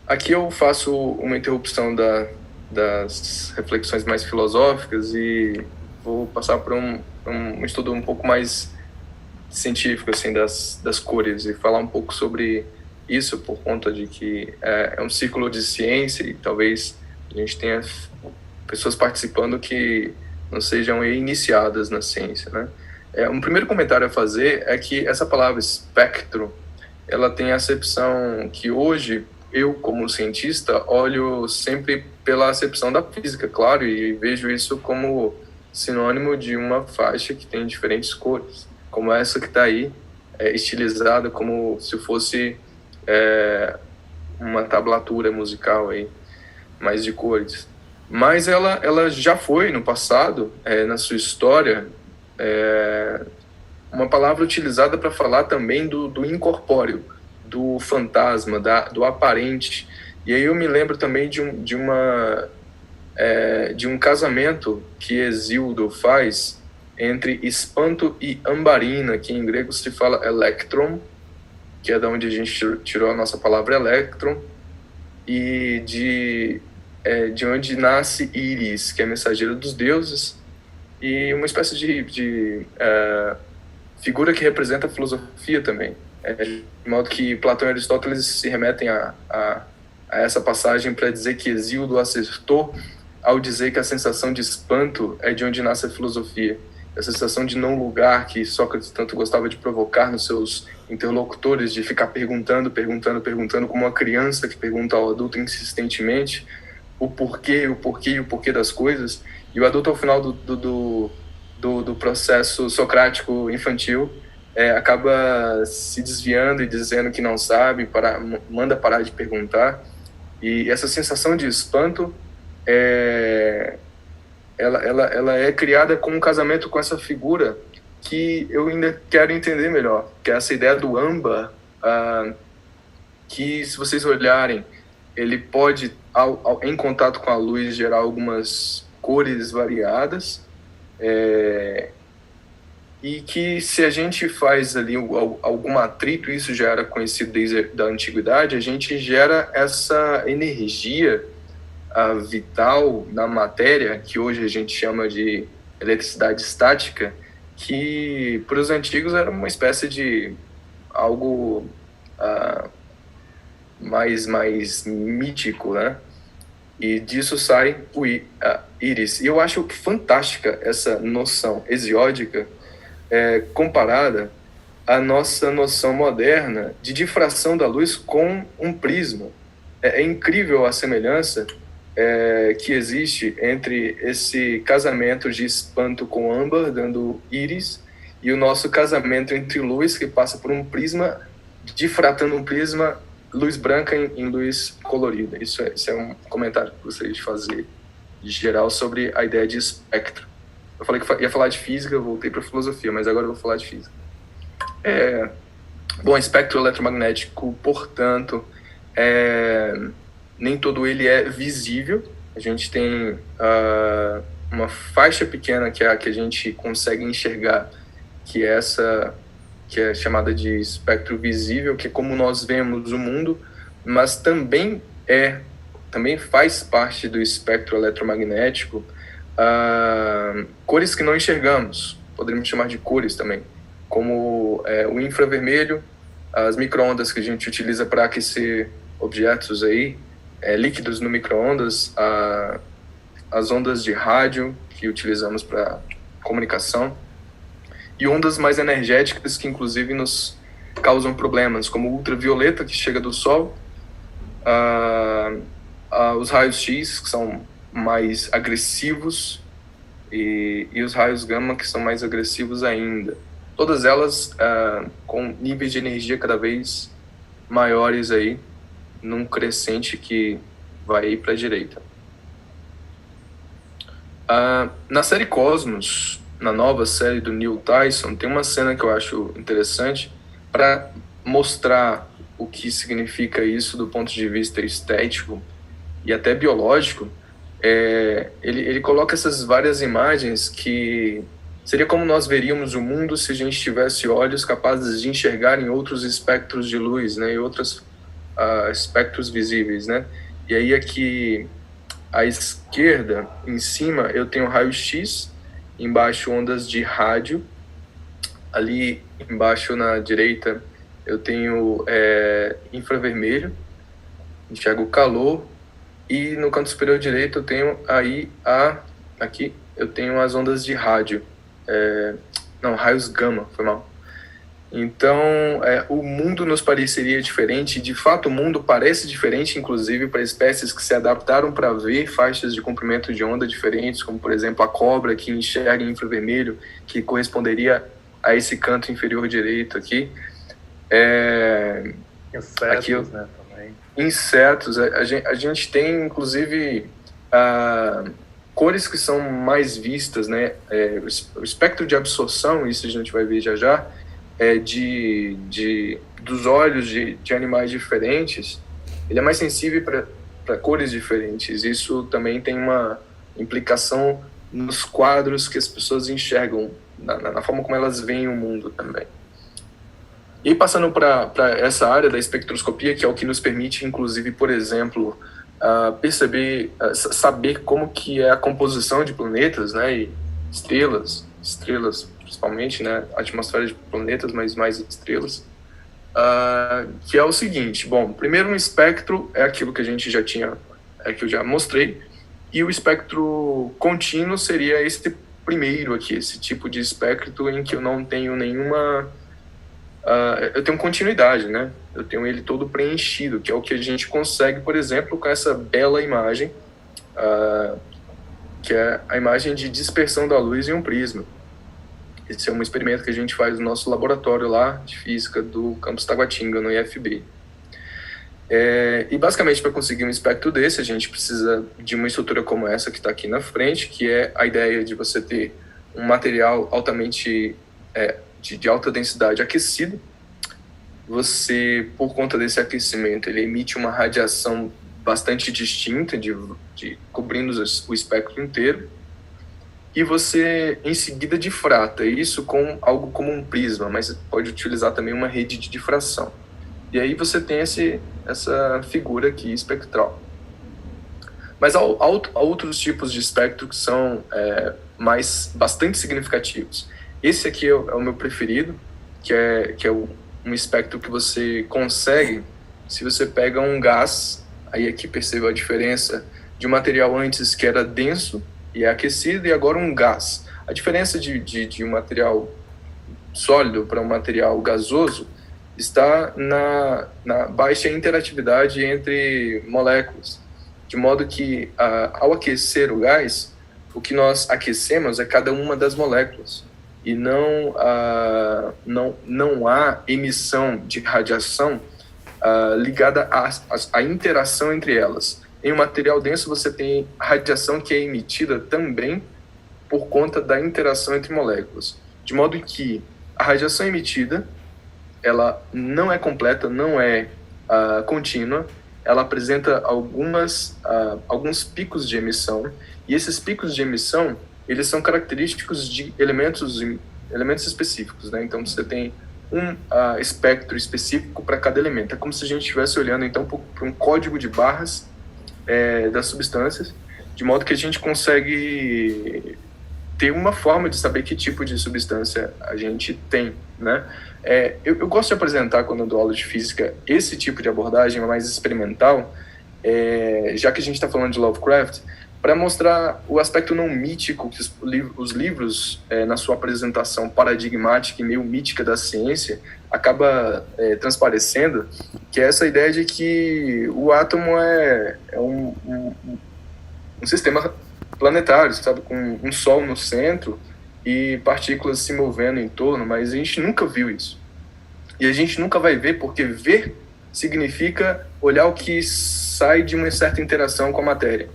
Aqui eu faço uma interrupção das reflexões mais filosóficas e vou passar para um estudo um pouco mais científico assim, das cores e falar um pouco sobre isso, por conta de que é um círculo de ciência e talvez a gente tenha pessoas participando que não sejam iniciadas na ciência, né? Um primeiro comentário a fazer é que essa palavra espectro, ela tem a acepção que hoje eu, como cientista, olho sempre pela acepção da física, claro, e vejo isso como sinônimo de uma faixa que tem diferentes cores, como essa que está aí, estilizada como se fosse uma tablatura musical aí, mais de cores. Mas ela já foi, no passado, na sua história, uma palavra utilizada para falar também do incorpóreo, do fantasma, do aparente. E aí eu me lembro também de um casamento que Hesíodo faz entre espanto e ambarina, que em grego se fala electron, que é da onde a gente tirou a nossa palavra electron, e de onde nasce Íris, que é mensageira dos deuses, e uma espécie de figura que representa a filosofia também. De modo que Platão e Aristóteles se remetem a essa passagem para dizer que Hesíodo acertou ao dizer que a sensação de espanto é de onde nasce a filosofia. A sensação de não lugar que Sócrates tanto gostava de provocar nos seus interlocutores, de ficar perguntando, como uma criança que pergunta ao adulto insistentemente o porquê das coisas, e o adulto ao final do processo socrático infantil acaba se desviando e dizendo que não sabe, manda parar de perguntar. E essa sensação de espanto ela é criada com um casamento com essa figura que eu ainda quero entender melhor, que é essa ideia do âmbar, que, se vocês olharem, ele pode, em contato com a luz, gerar algumas cores variadas, e que, se a gente faz ali algum atrito, isso já era conhecido desde a antiguidade, a gente gera essa energia vital na matéria, que hoje a gente chama de eletricidade estática, que para os antigos era uma espécie de algo mais mítico, né? E disso sai o íris. E eu acho fantástica essa noção hesiódica comparada à nossa noção moderna de difração da luz com um prisma. É incrível a semelhança que existe entre esse casamento de espanto com âmbar, dando íris, e o nosso casamento entre luz, que passa por um prisma, difratando um prisma, luz branca em luz colorida. Isso é um comentário que eu gostaria de fazer, de geral, sobre a ideia de espectro. Eu falei que ia falar de física, eu voltei para filosofia, mas agora eu vou falar de física. Bom, espectro eletromagnético, portanto, nem todo ele é visível. A gente tem uma faixa pequena que é a que a gente consegue enxergar, que é essa que é chamada de espectro visível, que é como nós vemos o mundo, mas também faz parte do espectro eletromagnético cores que não enxergamos, poderíamos chamar de cores também, como o infravermelho, as micro-ondas que a gente utiliza para aquecer objetos aí, líquidos no micro-ondas, as ondas de rádio que utilizamos para comunicação, e ondas mais energéticas que inclusive nos causam problemas, como o ultravioleta, que chega do Sol, os raios X, que são mais agressivos, e os raios gama, que são mais agressivos ainda. Todas elas com níveis de energia cada vez maiores aí, num crescente que vai para a direita. Na série Cosmos, na nova série do Neil Tyson, tem uma cena que eu acho interessante para mostrar o que significa isso do ponto de vista estético e até biológico. Ele coloca essas várias imagens que seria como nós veríamos o mundo se a gente tivesse olhos capazes de enxergar em outros espectros de luz, né, e outros espectros visíveis, né? E aí aqui à esquerda, em cima, eu tenho raio-x, embaixo ondas de rádio, ali embaixo na direita eu tenho infravermelho, enxergo o calor, e no canto superior direito eu tenho aí aqui eu tenho as ondas de rádio, raios gama, foi mal. Então, o mundo nos pareceria diferente, e de fato o mundo parece diferente, inclusive para espécies que se adaptaram para ver faixas de comprimento de onda diferentes, como por exemplo a cobra, que enxerga em infravermelho, que corresponderia a esse canto inferior direito aqui. Insetos, aqui, né, também. Insetos, a gente tem inclusive cores que são mais vistas, né? O espectro de absorção, isso a gente vai ver já, dos olhos de animais diferentes, ele é mais sensível para cores diferentes. Isso também tem uma implicação nos quadros que as pessoas enxergam, na forma como elas veem o mundo também. E passando para essa área da espectroscopia, que é o que nos permite, inclusive, por exemplo, saber como que é a composição de planetas, né, e estrelas principalmente, né, a atmosfera de planetas, mas mais estrelas, que é o seguinte. Bom, primeiro, um espectro é aquilo que a gente já tinha, que eu já mostrei, e o espectro contínuo seria esse primeiro aqui, esse tipo de espectro em que eu não tenho nenhuma... eu tenho continuidade, né? Eu tenho ele todo preenchido, que é o que a gente consegue, por exemplo, com essa bela imagem, que é a imagem de dispersão da luz em um prisma. Esse é um experimento que a gente faz no nosso laboratório lá de física do campus Taguatinga, no IFB. E basicamente, para conseguir um espectro desse, a gente precisa de uma estrutura como essa que está aqui na frente, que é a ideia de você ter um material altamente de alta densidade aquecido. Você, por conta desse aquecimento, ele emite uma radiação bastante distinta, cobrindo o espectro inteiro. E você, em seguida, difrata isso com algo como um prisma, mas pode utilizar também uma rede de difração. E aí você tem essa figura aqui espectral. Mas há outros tipos de espectro que são bastante significativos. Esse aqui é o meu preferido, que é um espectro que você consegue se você pega um gás. Aí aqui perceba a diferença de um material antes que era denso e é aquecido, e agora um gás. A diferença de um material sólido para um material gasoso está na baixa interatividade entre moléculas, de modo que ao aquecer o gás, o que nós aquecemos é cada uma das moléculas, e não há emissão de radiação ligada à interação entre elas. Em um material denso, você tem radiação que é emitida também por conta da interação entre moléculas. De modo que a radiação emitida, ela não é completa, não é contínua, ela apresenta alguns picos de emissão, e esses picos de emissão, eles são característicos de elementos específicos, né? Então, você tem um espectro específico para cada elemento. É como se a gente estivesse olhando, então, para um código de barras das substâncias, de modo que a gente consegue ter uma forma de saber que tipo de substância a gente tem, né? Eu gosto de apresentar, quando eu dou aula de física, esse tipo de abordagem mais experimental, já que a gente está falando de Lovecraft, para mostrar o aspecto não mítico que os livros, na sua apresentação paradigmática e meio mítica da ciência, acaba transparecendo, que é essa ideia de que o átomo é um sistema planetário, sabe, com um sol no centro e partículas se movendo em torno, mas a gente nunca viu isso. E a gente nunca vai ver, porque ver significa olhar o que sai de uma certa interação com a matéria.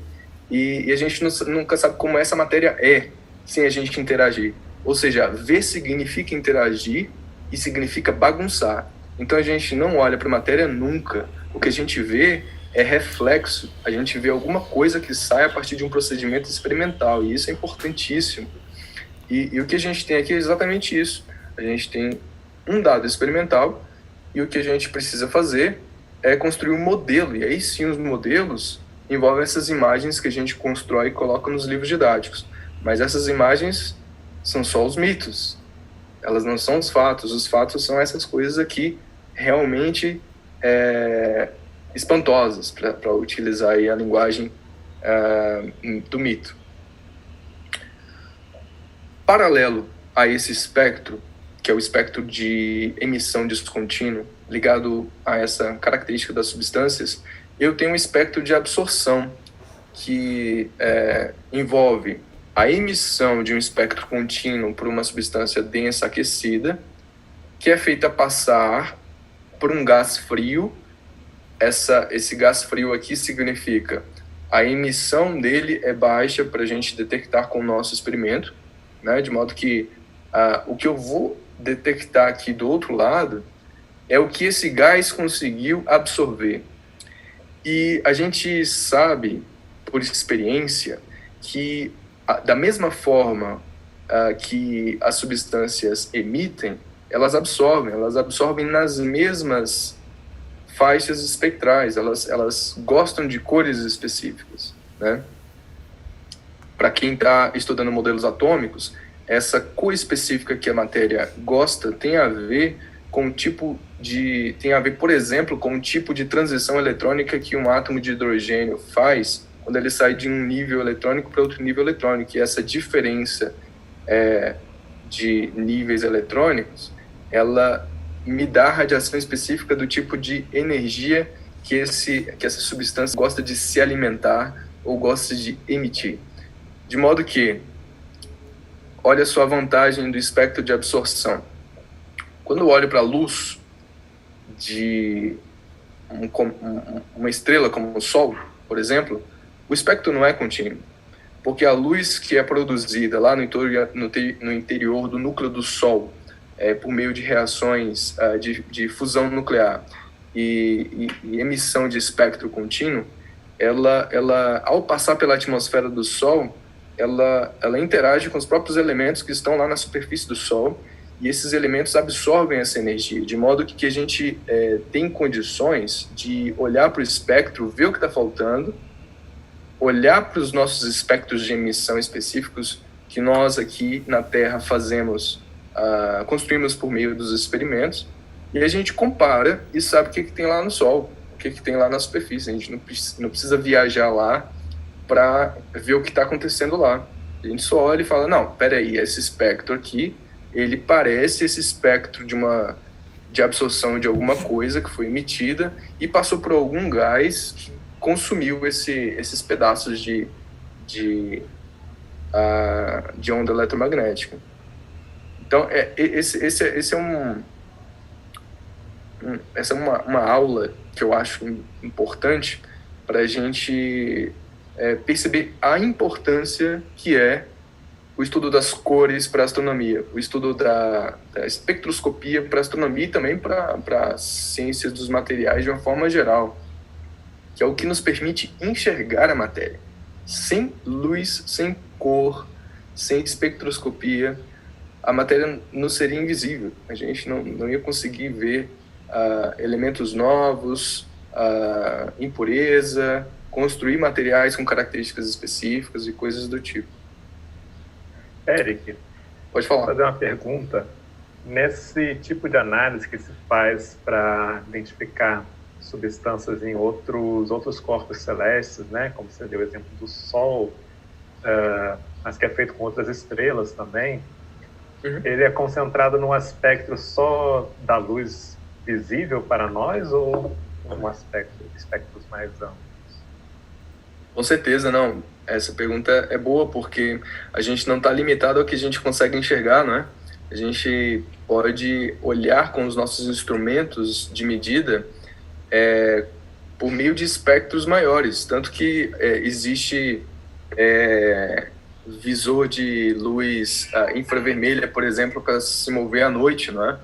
E a gente nunca sabe como essa matéria é, sem a gente interagir. Ou seja, ver significa interagir e significa bagunçar. Então a gente não olha para a matéria nunca. O que a gente vê é reflexo. A gente vê alguma coisa que sai a partir de um procedimento experimental. E isso é importantíssimo. E o que a gente tem aqui é exatamente isso. A gente tem um dado experimental e o que a gente precisa fazer é construir um modelo. E aí sim os modelos envolvem essas imagens que a gente constrói e coloca nos livros didáticos. Mas essas imagens são só os mitos. Elas não são os fatos. Os fatos são essas coisas aqui realmente espantosas, para utilizar aí a linguagem do mito. Paralelo a esse espectro, que é o espectro de emissão descontínua, ligado a essa característica das substâncias, eu tenho um espectro de absorção, que envolve a emissão de um espectro contínuo por uma substância densa aquecida, que é feita passar por um gás frio. Esse gás frio aqui significa a emissão dele é baixa para a gente detectar com o nosso experimento, né? De modo que o que eu vou detectar aqui do outro lado é o que esse gás conseguiu absorver. E a gente sabe, por experiência, que da mesma forma que as substâncias emitem, elas absorvem nas mesmas faixas espectrais, elas gostam de cores específicas, né? Para quem está estudando modelos atômicos, essa cor específica que a matéria gosta tem a ver com por exemplo, com o tipo de transição eletrônica que um átomo de hidrogênio faz quando ele sai de um nível eletrônico para outro nível eletrônico. E essa diferença de níveis eletrônicos, ela me dá a radiação específica do tipo de energia que essa substância gosta de se alimentar ou gosta de emitir. De modo que, olha só a vantagem do espectro de absorção. Quando eu olho para a luz de uma estrela como o Sol, por exemplo, o espectro não é contínuo, porque a luz que é produzida lá no interior do núcleo do Sol, por meio de reações de fusão nuclear e emissão de espectro contínuo, ela, ao passar pela atmosfera do Sol, ela interage com os próprios elementos que estão lá na superfície do Sol, e esses elementos absorvem essa energia, de modo que a gente tem condições de olhar para o espectro, ver o que está faltando, olhar para os nossos espectros de emissão específicos que nós aqui na Terra construímos por meio dos experimentos, e a gente compara e sabe o que tem lá no Sol, o que tem lá na superfície. A gente não precisa viajar lá para ver o que está acontecendo lá. A gente só olha e fala, não, peraí, esse espectro aqui, ele parece esse espectro de absorção de alguma coisa que foi emitida e passou por algum gás que consumiu esses pedaços de onda eletromagnética. Então, essa é uma aula que eu acho importante para a gente perceber a importância que é o estudo das cores para a astronomia, o estudo da espectroscopia para a astronomia e também para as ciências dos materiais de uma forma geral, que é o que nos permite enxergar a matéria. Sem luz, sem cor, sem espectroscopia, a matéria não seria invisível. A gente não ia conseguir ver elementos novos, impureza, construir materiais com características específicas e coisas do tipo. Eric, pode falar. Vou fazer uma pergunta. Nesse tipo de análise que se faz para identificar substâncias em outros corpos celestes, né? Como você deu o exemplo do Sol, mas que é feito com outras estrelas também. Ele é concentrado num aspecto só da luz visível para nós ou um espectros mais amplos? Com certeza, não. Essa pergunta é boa porque a gente não está limitado ao que a gente consegue enxergar, não é? A gente pode olhar com os nossos instrumentos de medida por meio de espectros maiores, tanto que existe visor de luz infravermelha, por exemplo, para se mover à noite, não é?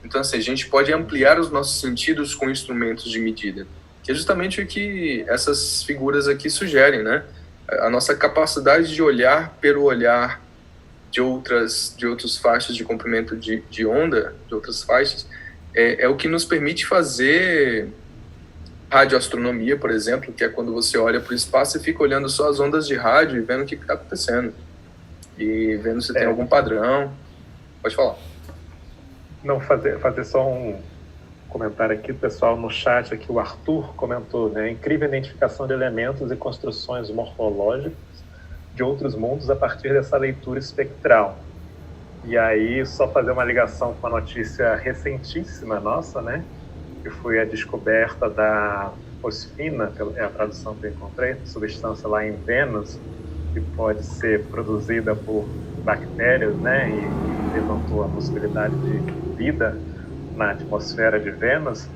Então, assim, a gente pode ampliar os nossos sentidos com instrumentos de medida, que é justamente o que essas figuras aqui sugerem, né? A nossa capacidade de olhar pelo olhar de outras faixas de comprimento de onda, de outras faixas, é o que nos permite fazer radioastronomia, por exemplo, que é quando você olha para o espaço e fica olhando só as ondas de rádio e vendo o que está acontecendo. E vendo se tem algum padrão. Pode falar. Não, fazer só um comentário aqui, pessoal, no chat aqui, o Arthur comentou, né? Incrível identificação de elementos e construções morfológicas de outros mundos a partir dessa leitura espectral. E aí, só fazer uma ligação com a notícia recentíssima nossa, né? Que foi a descoberta da fosfina, é a tradução que eu encontrei, substância lá em Vênus, que pode ser produzida por bactérias, né? E levantou a possibilidade de vida na atmosfera de Vênus,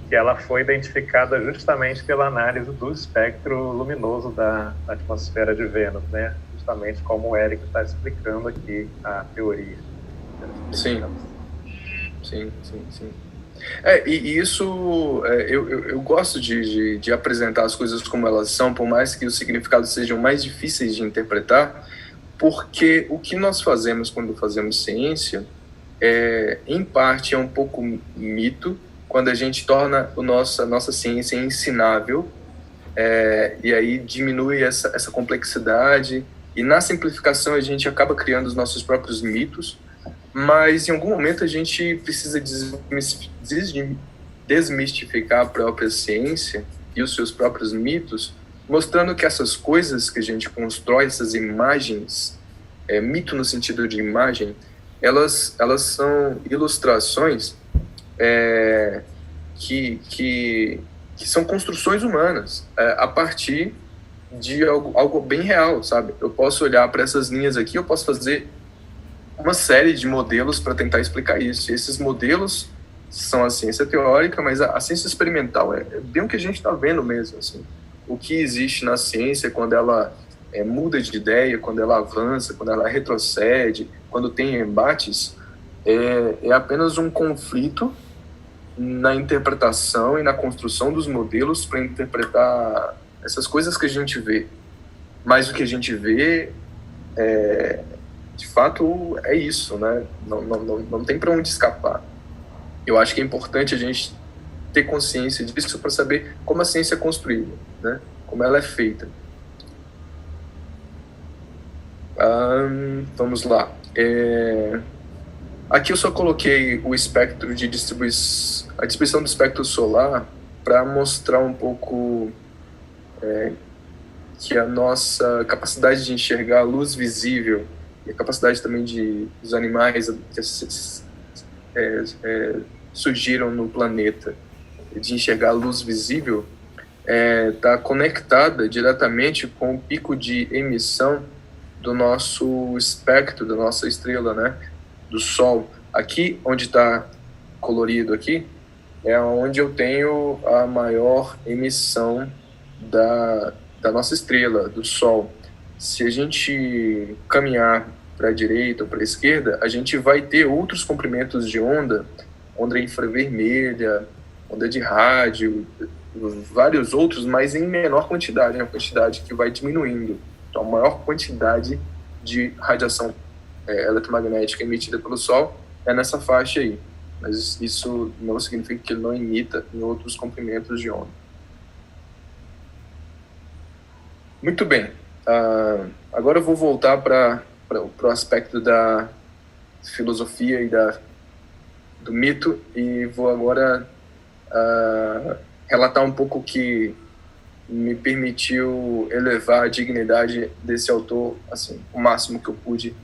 que ela foi identificada justamente pela análise do espectro luminoso da atmosfera de Vênus, né? Justamente como o Érico está explicando aqui a teoria. Sim. E isso, eu gosto de apresentar as coisas como elas são, por mais que os significados sejam mais difíceis de interpretar, porque o que nós fazemos quando fazemos ciência, em parte, é um pouco mito, quando a gente torna a nossa ciência ensinável, e aí diminui essa complexidade, e na simplificação a gente acaba criando os nossos próprios mitos, mas em algum momento a gente precisa desmistificar a própria ciência e os seus próprios mitos, mostrando que essas coisas que a gente constrói, essas imagens, mito no sentido de imagem, elas são ilustrações que são construções humanas, a partir de algo bem real, sabe? Eu posso olhar para essas linhas aqui, eu posso fazer uma série de modelos para tentar explicar isso. E esses modelos são a ciência teórica, mas a ciência experimental é bem o que a gente está vendo mesmo. Assim. O que existe na ciência quando ela muda de ideia, quando ela avança, quando ela retrocede, quando tem embates, é apenas um conflito na interpretação e na construção dos modelos para interpretar essas coisas que a gente vê. Mas o que a gente vê de fato é isso, né? Não tem para onde escapar. Eu acho que é importante a gente ter consciência disso para saber como a ciência é construída, né? Como ela é feita. Vamos lá. Aqui eu só coloquei o espectro de a distribuição do espectro solar para mostrar um pouco que a nossa capacidade de enxergar a luz visível e a capacidade também dos animais que surgiram no planeta de enxergar a luz visível está conectada diretamente com o pico de emissão do nosso espectro, da nossa estrela, né? Do Sol. Aqui, onde está colorido aqui, é onde eu tenho a maior emissão da nossa estrela, do Sol. Se a gente caminhar para a direita ou para a esquerda, a gente vai ter outros comprimentos de onda infravermelha, onda de rádio, vários outros, mas em menor quantidade, uma quantidade que vai diminuindo. Então, a maior quantidade de radiação eletromagnética emitida pelo Sol é nessa faixa aí. Mas isso não significa que ele não emita em outros comprimentos de onda. Muito bem. Agora eu vou voltar para o aspecto da filosofia e do mito, e vou agora relatar um pouco o que me permitiu elevar a dignidade desse autor, assim, o máximo que eu pude,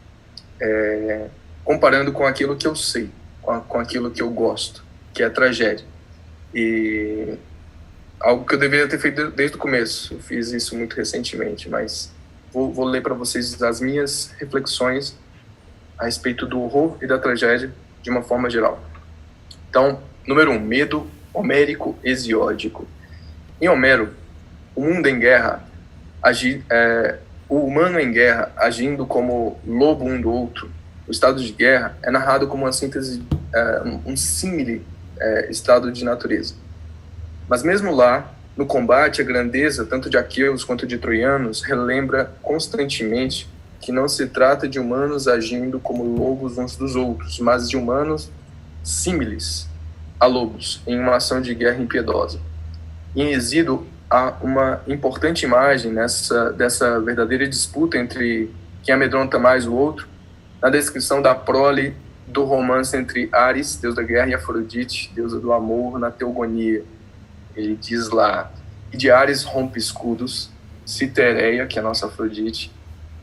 comparando com aquilo que eu sei, com aquilo que eu gosto, que é a tragédia. E algo que eu deveria ter feito desde o começo, eu fiz isso muito recentemente, mas vou ler para vocês as minhas reflexões a respeito do horror e da tragédia de uma forma geral. Então, número 1, medo homérico hesiódico. Em Homero, o mundo em guerra, o humano em guerra agindo como lobo um do outro, o estado de guerra é narrado como uma síntese, um símile estado de natureza. Mas mesmo lá, no combate, a grandeza, tanto de aqueus quanto de troianos, relembra constantemente que não se trata de humanos agindo como lobos uns dos outros, mas de humanos símiles a lobos, em uma ação de guerra impiedosa. Em Exíodo, há uma importante imagem dessa verdadeira disputa entre quem amedronta mais o outro, na descrição da prole do romance entre Ares, deus da guerra, e Afrodite, deusa do amor, na Teogonia. Ele diz lá: e de Ares rompe escudos, Citereia, que é a nossa Afrodite,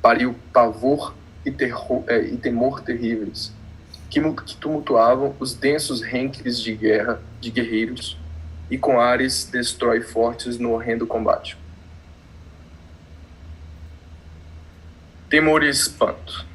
pariu pavor e temor terríveis, que tumultuavam os densos renques de guerra de guerreiros, e com Ares destrói fortes no horrendo combate. Temor e espanto.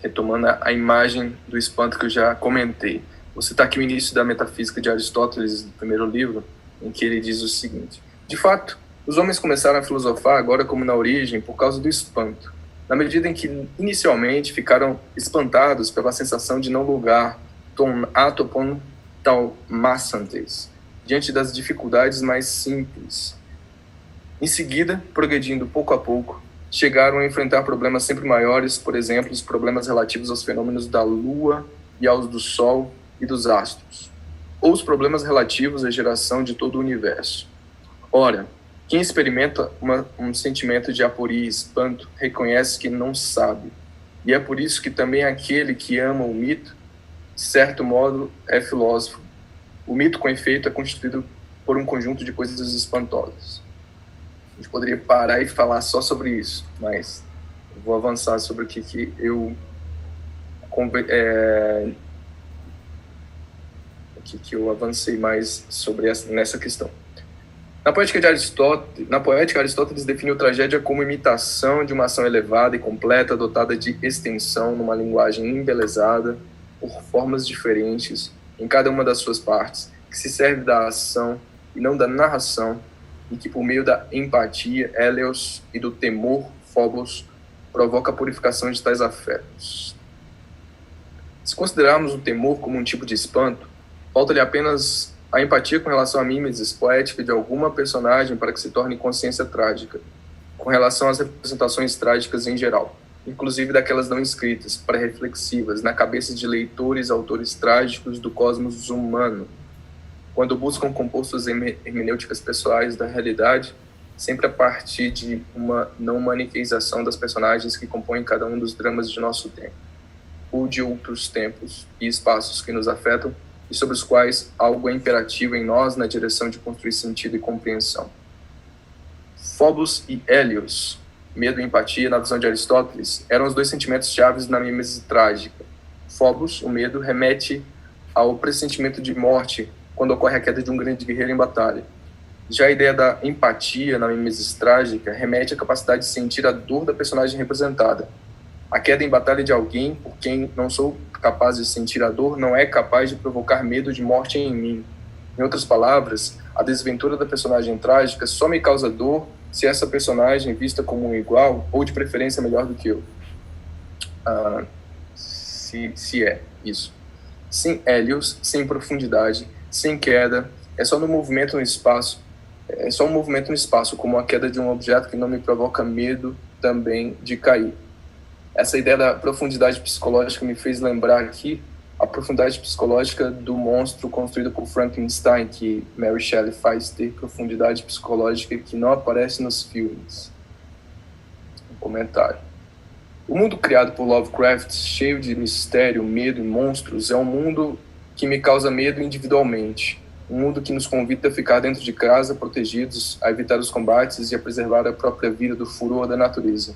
Retomando a imagem do espanto que eu já comentei. Você está aqui no início da Metafísica de Aristóteles, do primeiro livro, em que ele diz o seguinte: de fato, os homens começaram a filosofar agora como na origem por causa do espanto, na medida em que inicialmente ficaram espantados pela sensação de não lugar, ton atopon taumassantes, diante das dificuldades mais simples. Em seguida, progredindo pouco a pouco, chegaram a enfrentar problemas sempre maiores, por exemplo, os problemas relativos aos fenômenos da Lua e aos do Sol e dos astros, ou os problemas relativos à geração de todo o universo. Ora, quem experimenta um sentimento de aporia e espanto reconhece que não sabe, e é por isso que também aquele que ama o mito, de certo modo, é filósofo. O mito, com efeito, é constituído por um conjunto de coisas espantosas. A gente poderia parar e falar só sobre isso, mas eu vou avançar sobre o que eu avancei mais sobre nessa questão. Na poética, Aristóteles definiu tragédia como imitação de uma ação elevada e completa, dotada de extensão, numa linguagem embelezada, por formas diferentes, em cada uma das suas partes, que se serve da ação e não da narração, e que por meio da empatia, Hélios, e do temor, Phobos, provoca a purificação de tais afetos. Se considerarmos o temor como um tipo de espanto, falta-lhe apenas a empatia com relação à mimesis poética de alguma personagem para que se torne consciência trágica, com relação às representações trágicas em geral, inclusive daquelas não escritas, pré-reflexivas, na cabeça de leitores e autores trágicos do cosmos humano, quando buscam compostos hermenêuticas pessoais da realidade, sempre a partir de uma não maniqueização das personagens que compõem cada um dos dramas de nosso tempo, ou de outros tempos e espaços que nos afetam, e sobre os quais algo é imperativo em nós na direção de construir sentido e compreensão. Phobos e Hélios, medo e empatia, na visão de Aristóteles, eram os dois sentimentos chaves na mimesis trágica. Phobos, o medo, remete ao pressentimento de morte quando ocorre a queda de um grande guerreiro em batalha. Já a ideia da empatia na mimesis trágica remete à capacidade de sentir a dor da personagem representada. A queda em batalha de alguém por quem não sou capaz de sentir a dor não é capaz de provocar medo de morte em mim. Em outras palavras, a desventura da personagem trágica só me causa dor se essa personagem vista como um igual ou de preferência melhor do que eu. Se é isso. Sem Hélios, sem profundidade, sem queda, é só um movimento no espaço, como a queda de um objeto que não me provoca medo também de cair. Essa ideia da profundidade psicológica me fez lembrar aqui a profundidade psicológica do monstro construído por Frankenstein, que Mary Shelley faz ter profundidade psicológica que não aparece nos filmes. Um comentário. O mundo criado por Lovecraft, cheio de mistério, medo e monstros, é um mundo que me causa medo individualmente, Um mundo que nos convida a ficar dentro de casa, protegidos, a evitar os combates e a preservar a própria vida do furor da natureza.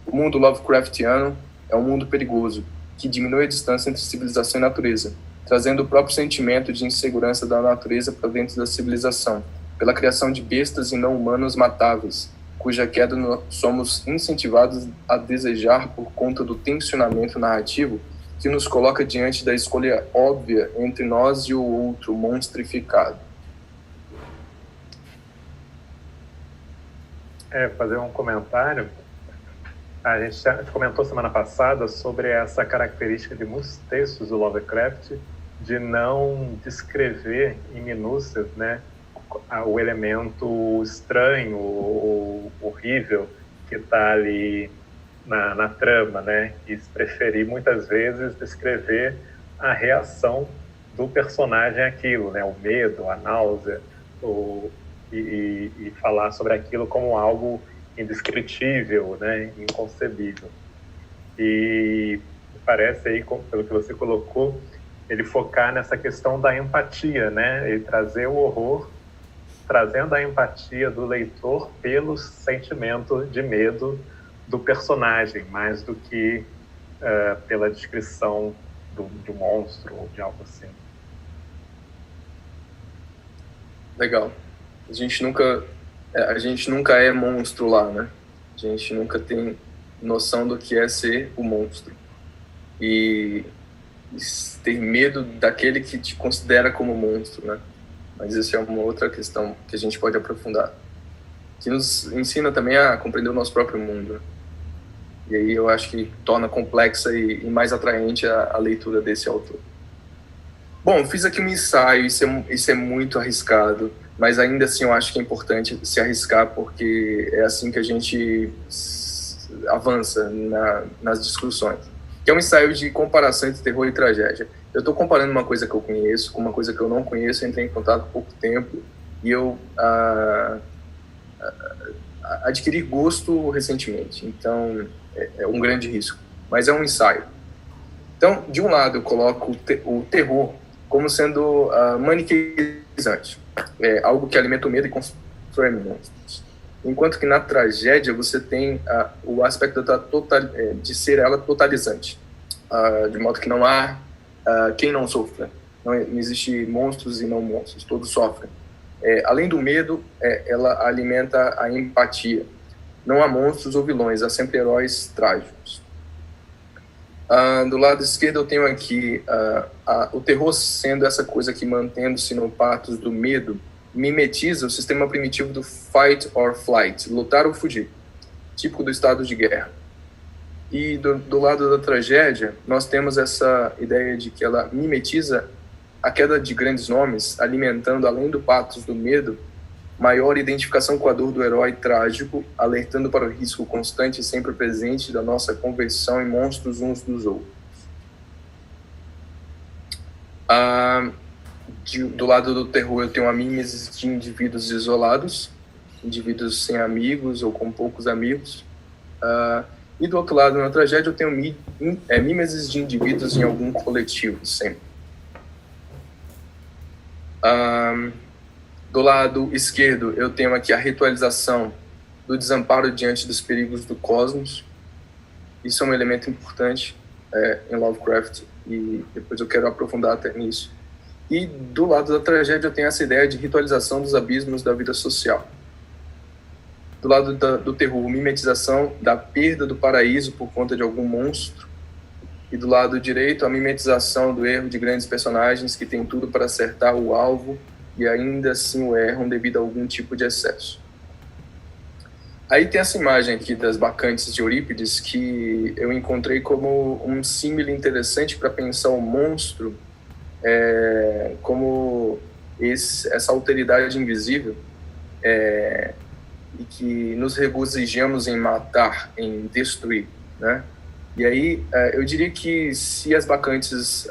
O mundo Lovecraftiano é um mundo perigoso, que diminui a distância entre civilização e natureza, trazendo o próprio sentimento de insegurança da natureza para dentro da civilização, pela criação de bestas e não humanos matáveis, cuja queda nós somos incentivados a desejar por conta do tensionamento narrativo que nos coloca diante da escolha óbvia entre nós e o outro monstrificado. Fazer um comentário. A gente comentou semana passada sobre essa característica de muitos textos do Lovecraft de não descrever em minúcias, né, o elemento estranho ou horrível que está ali na trama, né, e preferir muitas vezes descrever a reação do personagem àquilo, né, o medo, a náusea, e falar sobre aquilo como algo indescritível, né, inconcebível. E parece aí, pelo que você colocou, ele focar nessa questão da empatia, né, ele trazer o horror, trazendo a empatia do leitor pelo sentimento de medo do personagem, mais do que pela descrição de um monstro ou de algo assim. Legal. A gente nunca é monstro lá, né? A gente nunca tem noção do que é ser o monstro. E ter medo daquele que te considera como monstro, né? Mas isso é uma outra questão que a gente pode aprofundar. Que nos ensina também a compreender o nosso próprio mundo. E aí eu acho que torna complexa e mais atraente a leitura desse autor. Bom, fiz aqui um ensaio, isso é muito arriscado, mas ainda assim eu acho que é importante se arriscar, porque é assim que a gente avança nas discussões. Que é um ensaio de comparação entre terror e tragédia. Eu estou comparando uma coisa que eu conheço com uma coisa que eu não conheço, eu entrei em contato há pouco tempo e eu adquiri gosto recentemente, então é um grande risco, mas é um ensaio. Então, de um lado eu coloco o terror como sendo maniqueizante, algo que alimenta o medo e constrói monstros. Enquanto que na tragédia você tem o aspecto de ser ela totalizante, de modo que não há quem não sofra. Não existe monstros e não monstros, todos sofrem. Além do medo, ela alimenta a empatia. Não há monstros ou vilões, há sempre heróis trágicos. Do lado esquerdo eu tenho aqui o terror sendo essa coisa que, mantendo-se no pathos do medo, mimetiza o sistema primitivo do fight or flight, lutar ou fugir, típico do estado de guerra. E do lado da tragédia, nós temos essa ideia de que ela mimetiza a queda de grandes nomes, alimentando, além do pathos do medo, maior identificação com a dor do herói trágico, alertando para o risco constante e sempre presente da nossa conversão em monstros uns dos outros. Do lado do terror eu tenho a mimesis de indivíduos isolados, indivíduos sem amigos ou com poucos amigos. E do outro lado, na tragédia, eu tenho mimesis de indivíduos em algum coletivo, sempre. Do lado esquerdo, eu tenho aqui a ritualização do desamparo diante dos perigos do cosmos. Isso é um elemento importante em Lovecraft, e depois eu quero aprofundar até nisso. E do lado da tragédia, eu tenho essa ideia de ritualização dos abismos da vida social. Do lado do terror, mimetização da perda do paraíso por conta de algum monstro. E do lado direito, a mimetização do erro de grandes personagens que têm tudo para acertar o alvo e ainda assim o erram devido a algum tipo de excesso. Aí tem essa imagem aqui das bacantes de Eurípides que eu encontrei como um símile interessante para pensar o monstro como essa alteridade invisível e que nos regozijamos em matar, em destruir, né? E aí eu diria que se as bacantes,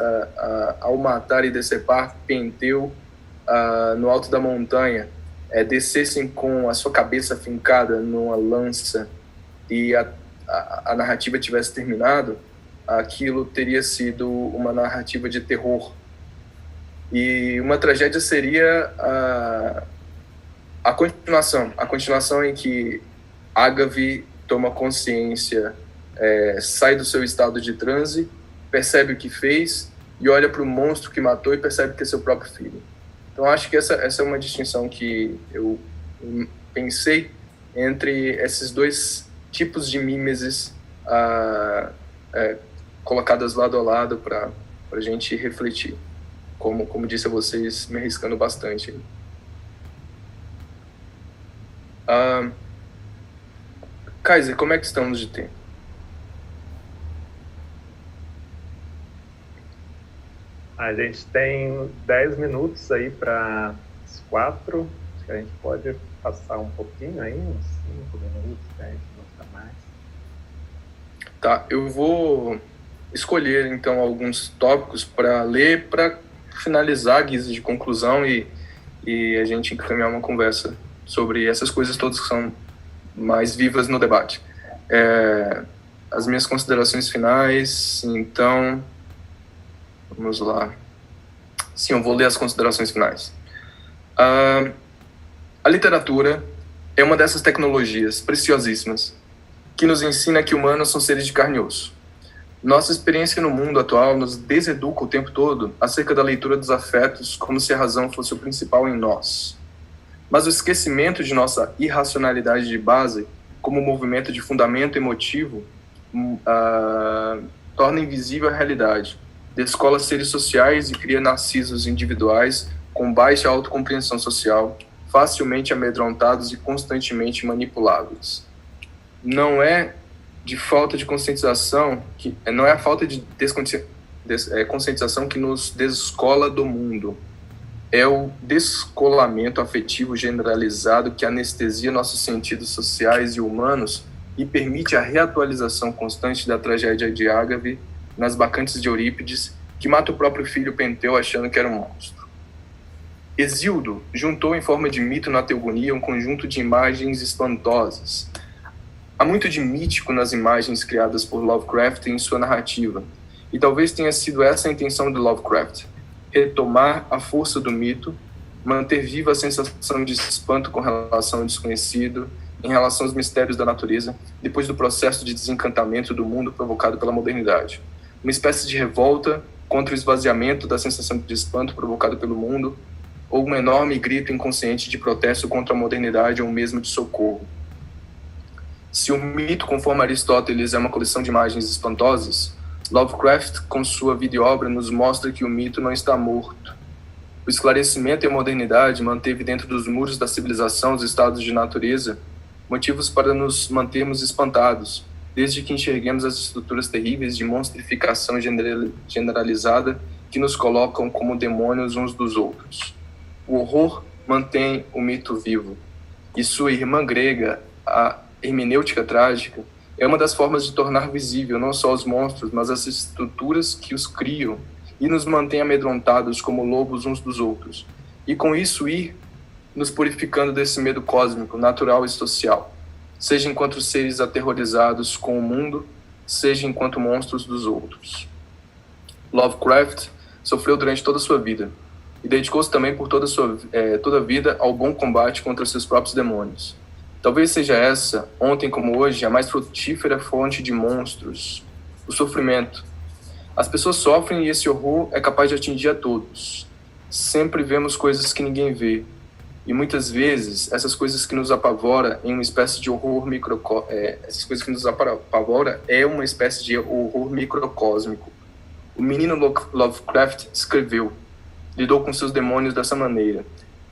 ao matar e decepar Penteu no alto da montanha, descessem com a sua cabeça fincada numa lança e a narrativa tivesse terminado, aquilo teria sido uma narrativa de terror. E uma tragédia seria a continuação em que Ágave toma consciência, sai do seu estado de transe, percebe o que fez e olha para o monstro que matou e percebe que é seu próprio filho. Então acho que essa é uma distinção que eu pensei entre esses dois tipos de mimesis colocadas lado a lado para a gente refletir. Como disse a vocês, me arriscando bastante. Kaiser, como é que estamos de tempo? A gente tem 10 minutos aí para as 4. Acho que a gente pode passar um pouquinho aí, uns 5 minutos, 10 minutos a mais. Tá, eu vou escolher então alguns tópicos para ler, para finalizar a guisa de conclusão e a gente encaminhar uma conversa sobre essas coisas todas que são mais vivas no debate. As minhas considerações finais, então, vamos lá. Sim, eu vou ler as considerações finais. A literatura é uma dessas tecnologias preciosíssimas que nos ensina que humanos são seres de carne e osso. Nossa experiência no mundo atual nos deseduca o tempo todo acerca da leitura dos afetos, como se a razão fosse o principal em nós. Mas o esquecimento de nossa irracionalidade de base, como movimento de fundamento emotivo, torna invisível a realidade, descola seres sociais e cria narcisos individuais com baixa autocompreensão social, facilmente amedrontados e constantemente manipuláveis. Não é de falta de conscientização, não é a falta de conscientização que nos descola do mundo. É o descolamento afetivo generalizado que anestesia nossos sentidos sociais e humanos e permite a reatualização constante da tragédia de Ágave nas bacantes de Eurípides, que mata o próprio filho Penteu achando que era um monstro. Hesíodo juntou em forma de mito na teogonia um conjunto de imagens espantosas. Há muito de mítico nas imagens criadas por Lovecraft em sua narrativa, e talvez tenha sido essa a intenção de Lovecraft: retomar a força do mito, manter viva a sensação de espanto com relação ao desconhecido, em relação aos mistérios da natureza, depois do processo de desencantamento do mundo provocado pela modernidade. Uma espécie de revolta contra o esvaziamento da sensação de espanto provocado pelo mundo, ou um enorme grito inconsciente de protesto contra a modernidade ou mesmo de socorro. Se o mito, conforme Aristóteles, é uma coleção de imagens espantosas, Lovecraft, com sua vida e obra, nos mostra que o mito não está morto. O esclarecimento e a modernidade manteve dentro dos muros da civilização os estados de natureza, motivos para nos mantermos espantados, desde que enxerguemos as estruturas terríveis de monstrificação generalizada que nos colocam como demônios uns dos outros. O horror mantém o mito vivo, e sua irmã grega, a hermenêutica trágica, é uma das formas de tornar visível não só os monstros, mas as estruturas que os criam e nos mantém amedrontados como lobos uns dos outros, e com isso ir nos purificando desse medo cósmico, natural e social, seja enquanto seres aterrorizados com o mundo, seja enquanto monstros dos outros. Lovecraft sofreu durante toda a sua vida, e dedicou-se também por toda a vida ao bom combate contra seus próprios demônios. Talvez seja essa, ontem como hoje, a mais frutífera fonte de monstros, o sofrimento. As pessoas sofrem e esse horror é capaz de atingir a todos. Sempre vemos coisas que ninguém vê. E muitas vezes, essas coisas que nos apavora em uma espécie de horror essas coisas que nos apavora é uma espécie de horror microcósmico. O menino Lovecraft escreveu, lidou com seus demônios dessa maneira.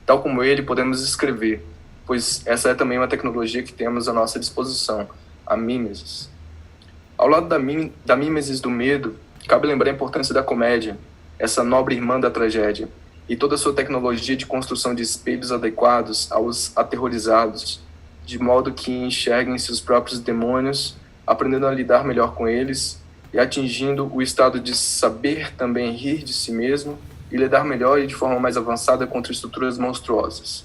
Tal como ele, podemos escrever, pois essa é também uma tecnologia que temos à nossa disposição, a mimesis. Ao lado da mimesis do medo, cabe lembrar a importância da comédia, essa nobre irmã da tragédia, e toda a sua tecnologia de construção de espelhos adequados aos aterrorizados, de modo que enxerguem seus próprios demônios, aprendendo a lidar melhor com eles e atingindo o estado de saber também rir de si mesmo e lidar melhor e de forma mais avançada contra estruturas monstruosas.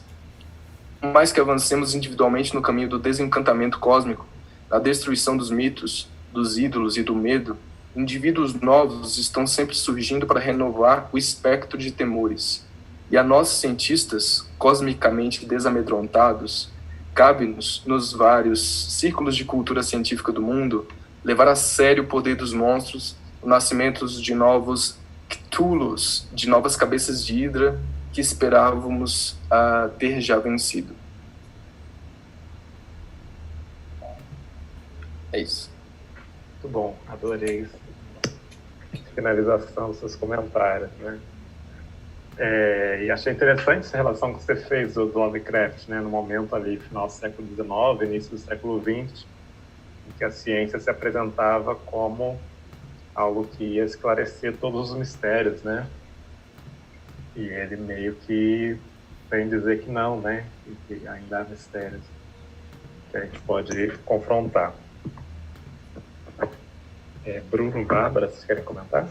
Por mais que avancemos individualmente no caminho do desencantamento cósmico, da destruição dos mitos, dos ídolos e do medo, indivíduos novos estão sempre surgindo para renovar o espectro de temores. E a nós, cientistas, cosmicamente desamedrontados, cabe-nos, nos vários círculos de cultura científica do mundo, levar a sério o poder dos monstros, o nascimento de novos Cthulhus, de novas cabeças de Hidra, que esperávamos ter já vencido. É isso. Muito bom, adorei isso. Finalização dos seus comentários, né? E achei interessante essa relação que você fez do Lovecraft, né? No momento ali, final do século XIX, início do século XX, em que a ciência se apresentava como algo que ia esclarecer todos os mistérios, né? E ele meio que vem dizer que não, né? Que ainda há mistérios que a gente pode confrontar. Bruno, Bárbara, vocês querem comentar?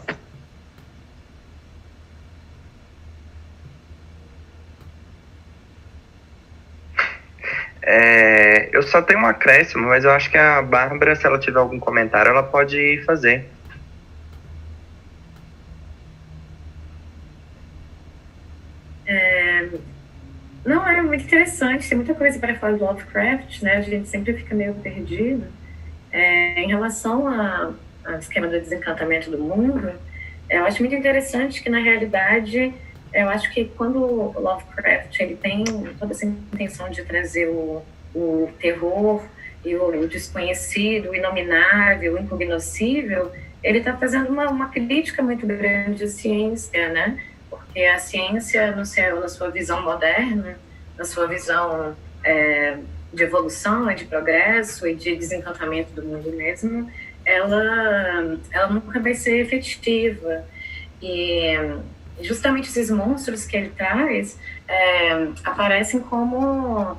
Eu só tenho um acréscimo, mas eu acho que a Bárbara, se ela tiver algum comentário, ela pode fazer. Não, é muito interessante, tem muita coisa para falar do Lovecraft, né? A gente sempre fica meio perdido. Em relação ao esquema do desencantamento do mundo, eu acho muito interessante que, na realidade, eu acho que quando o Lovecraft ele tem toda essa intenção de trazer o terror e o desconhecido, o inominável, o incognoscível, ele está fazendo uma crítica muito grande à ciência, né? Porque a ciência, na sua visão moderna, na sua visão de evolução, de progresso e de desencantamento do mundo mesmo, ela nunca vai ser efetiva. E justamente esses monstros que ele traz aparecem como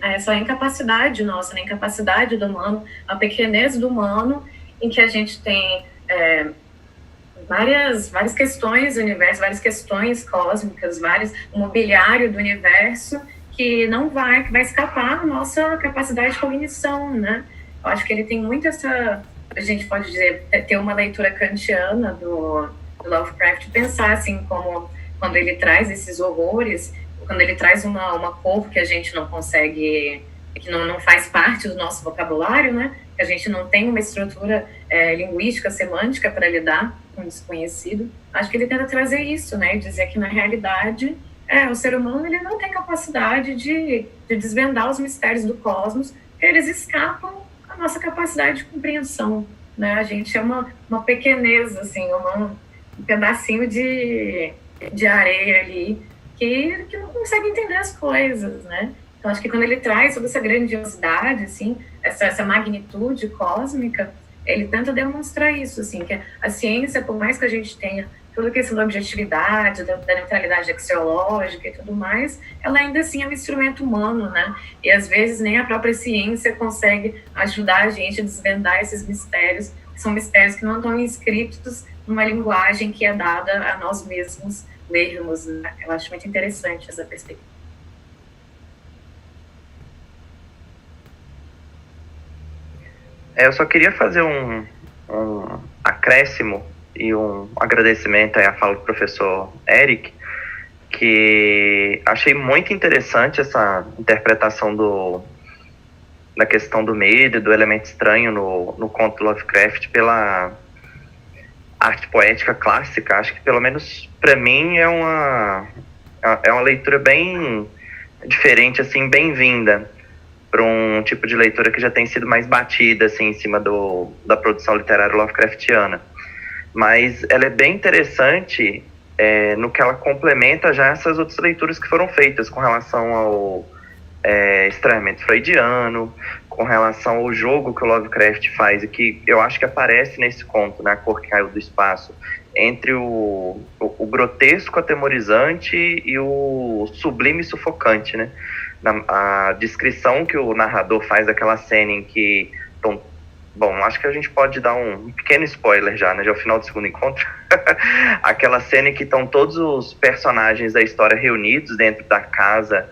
essa incapacidade nossa, né? Incapacidade do humano, a pequenez do humano, em que a gente tem várias questões do universo, várias questões cósmicas, o mobiliário do universo que vai escapar da nossa capacidade de cognição, né? Eu acho que ele tem muito a gente pode dizer, ter uma leitura kantiana do Lovecraft, pensar assim, como quando ele traz esses horrores, quando ele traz uma cor que a gente não consegue, que não faz parte do nosso vocabulário, né? Que a gente não tem uma estrutura linguística, semântica para lidar com o desconhecido. Acho que ele tenta trazer isso, né? E dizer que, na realidade, o ser humano ele não tem capacidade de desvendar os mistérios do cosmos, porque eles escapam à nossa capacidade de compreensão, né? A gente é uma pequenez, assim, um pedacinho de areia ali que não consegue entender as coisas, né? Então, acho que quando ele traz toda essa grandiosidade, assim, essa magnitude cósmica, ele tenta demonstrar isso, assim, que a ciência, por mais que a gente tenha toda a questão da objetividade, da neutralidade axiológica e tudo mais, ela ainda assim é um instrumento humano, né? E às vezes nem a própria ciência consegue ajudar a gente a desvendar esses mistérios, que são mistérios que não estão inscritos numa linguagem que é dada a nós mesmos lermos, né? Eu acho muito interessante essa perspectiva. Eu só queria fazer um acréscimo e um agradecimento à fala do professor Eric, que achei muito interessante essa interpretação da questão do medo e do elemento estranho no conto do Lovecraft pela arte poética clássica. Acho que, pelo menos para mim, é uma leitura bem diferente, assim, bem-vinda para um tipo de leitura que já tem sido mais batida, assim, em cima da produção literária Lovecraftiana. Mas ela é bem interessante no que ela complementa já essas outras leituras que foram feitas com relação ao estranhamento freudiano, com relação ao jogo que o Lovecraft faz, e que eu acho que aparece nesse conto, né, A Cor que Caiu do Espaço, entre o grotesco atemorizante e o sublime sufocante, né? A descrição que o narrador faz daquela cena em que... Bom, acho que a gente pode dar um pequeno spoiler já, né? Já é o final do segundo encontro. Aquela cena em que estão todos os personagens da história reunidos dentro da casa,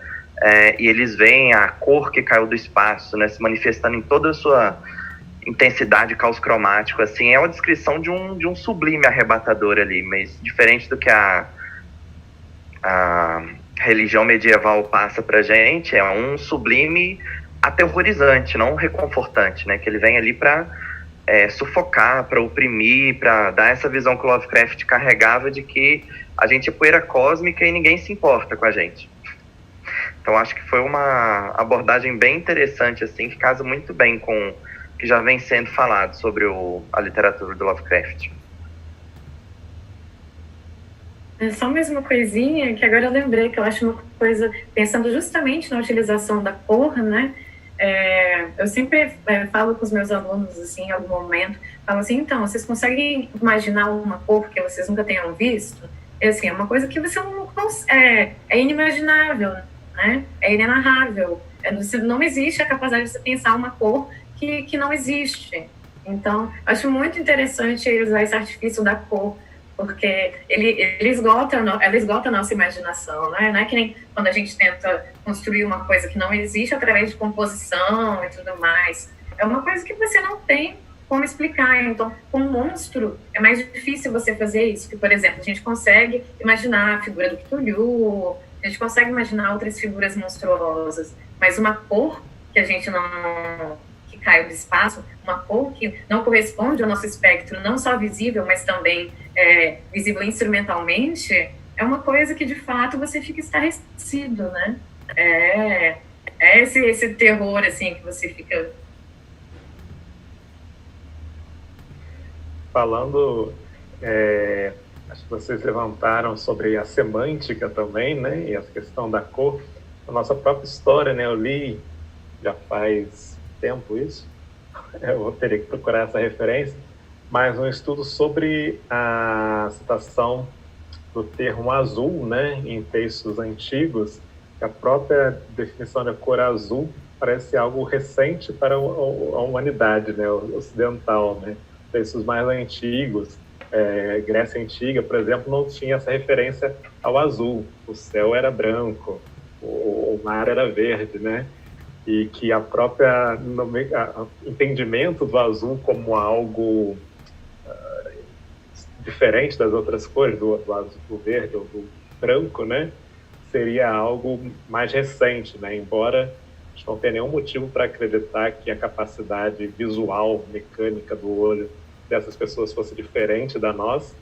e eles veem a cor que caiu do espaço, né? Se manifestando em toda a sua intensidade, caos cromático, assim, é uma descrição de um sublime arrebatador ali, mas diferente do que a religião medieval passa pra gente, é um sublime aterrorizante, não reconfortante, né? Que ele vem ali para sufocar, para oprimir, para dar essa visão que o Lovecraft carregava de que a gente é poeira cósmica e ninguém se importa com a gente. Então acho que foi uma abordagem bem interessante, assim, que casa muito bem com o que já vem sendo falado sobre a literatura do Lovecraft. Só mais uma coisinha, que agora eu lembrei, que eu acho uma coisa, pensando justamente na utilização da cor, né? Eu sempre falo com os meus alunos, assim, em algum momento, falo assim, então, vocês conseguem imaginar uma cor que vocês nunca tenham visto? Assim, é uma coisa que você não é inimaginável, né? É inenarrável. Não existe a capacidade de você pensar uma cor que não existe. Então, acho muito interessante usar esse artifício da cor, porque ela esgota a nossa imaginação, né? Não é que nem quando a gente tenta construir uma coisa que não existe através de composição e tudo mais. É uma coisa que você não tem como explicar. Então, com um monstro, é mais difícil você fazer isso. Que, por exemplo, a gente consegue imaginar a figura do Cthulhu, a gente consegue imaginar outras figuras monstruosas, mas uma cor que a gente não... que caiu do espaço, uma cor que não corresponde ao nosso espectro, não só visível, mas também visível instrumentalmente, é uma coisa que, de fato, você fica estarrecido, né? Esse terror, assim, que você fica... Falando, acho que vocês levantaram sobre a semântica também, né? E a questão da cor. A nossa própria história, né? Eu li já faz tempo isso, eu teria que procurar essa referência, mas um estudo sobre a citação do termo azul, né, em textos antigos, que a própria definição da cor azul parece algo recente para a humanidade, né, ocidental, né, textos mais antigos, Grécia Antiga, por exemplo, não tinha essa referência ao azul, o céu era branco, o mar era verde, né, e que a própria entendimento do azul como algo diferente das outras cores, do azul, do verde ou do branco, né, seria algo mais recente, né, embora a gente não tenha nenhum motivo para acreditar que a capacidade visual, mecânica do olho dessas pessoas fosse diferente da nossa,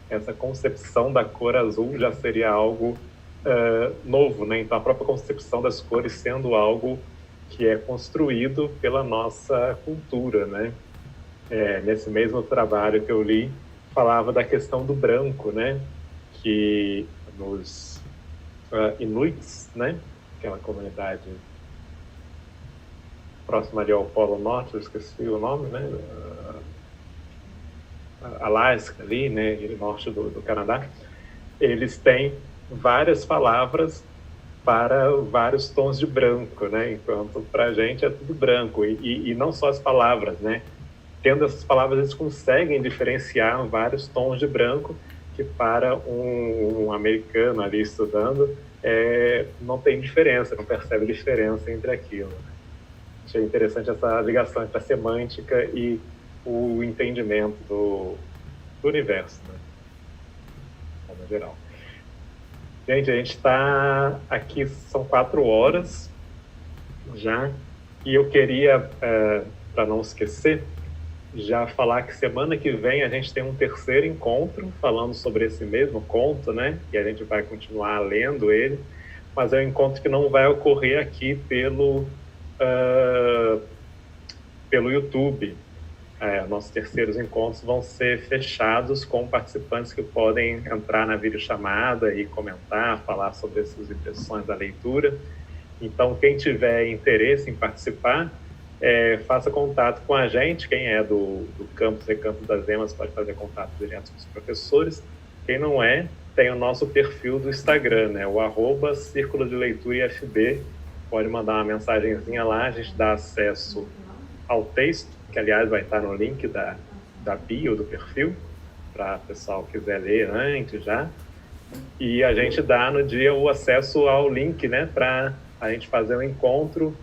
essa concepção da cor azul já seria algo novo, né, então a própria concepção das cores sendo algo que é construído pela nossa cultura, né? Nesse mesmo trabalho que eu li, falava da questão do branco, né? Que nos Inuits, né? Aquela comunidade próxima ali ao Polo Norte, eu esqueci o nome, né? Alasca ali, né? E norte do Canadá, eles têm várias palavras para vários tons de branco, né? Enquanto para a gente é tudo branco. E não só as palavras, né? Tendo essas palavras, eles conseguem diferenciar vários tons de branco que para um americano ali estudando não tem diferença, não percebe diferença entre aquilo. Né? Achei interessante essa ligação entre a semântica e o entendimento do universo, né? No geral. Gente, a gente está aqui, são 4 horas já, e eu queria, para não esquecer, já falar que semana que vem a gente tem um terceiro encontro falando sobre esse mesmo conto, né? E a gente vai continuar lendo ele, mas é um encontro que não vai ocorrer aqui pelo YouTube. Nossos terceiros encontros vão ser fechados com participantes que podem entrar na videochamada e comentar, falar sobre as suas impressões da leitura. Então, quem tiver interesse em participar, faça contato com a gente. Quem é do campus Recanto das Emas pode fazer contato direto com os professores. Quem não é, tem o nosso perfil do Instagram, né? O @Círculo de Leitura IFB. Pode mandar uma mensagenzinha lá, a gente dá acesso ao texto, que aliás vai estar no link da bio do perfil, para o pessoal que quiser ler antes já. E a gente dá no dia o acesso ao link, né, para a gente fazer um encontro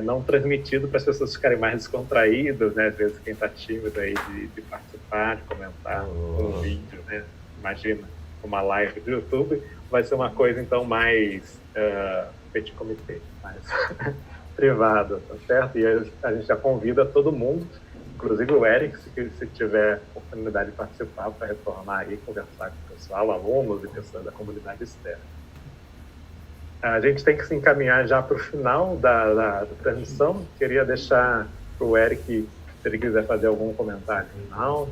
não transmitido para as pessoas ficarem mais descontraídas, né? Às vezes quem está tímido aí de participar, de comentar um vídeo, né? Imagina, uma live do YouTube, vai ser uma coisa então mais petit comité, mais privada, tá certo? E a gente já convida todo mundo, inclusive o Eric, se tiver oportunidade de participar, para retornar aí, conversar com o pessoal, alunos e pessoas da comunidade externa. A gente tem que se encaminhar já para o final da transmissão. Queria deixar para o Eric, se ele quiser fazer algum comentário final.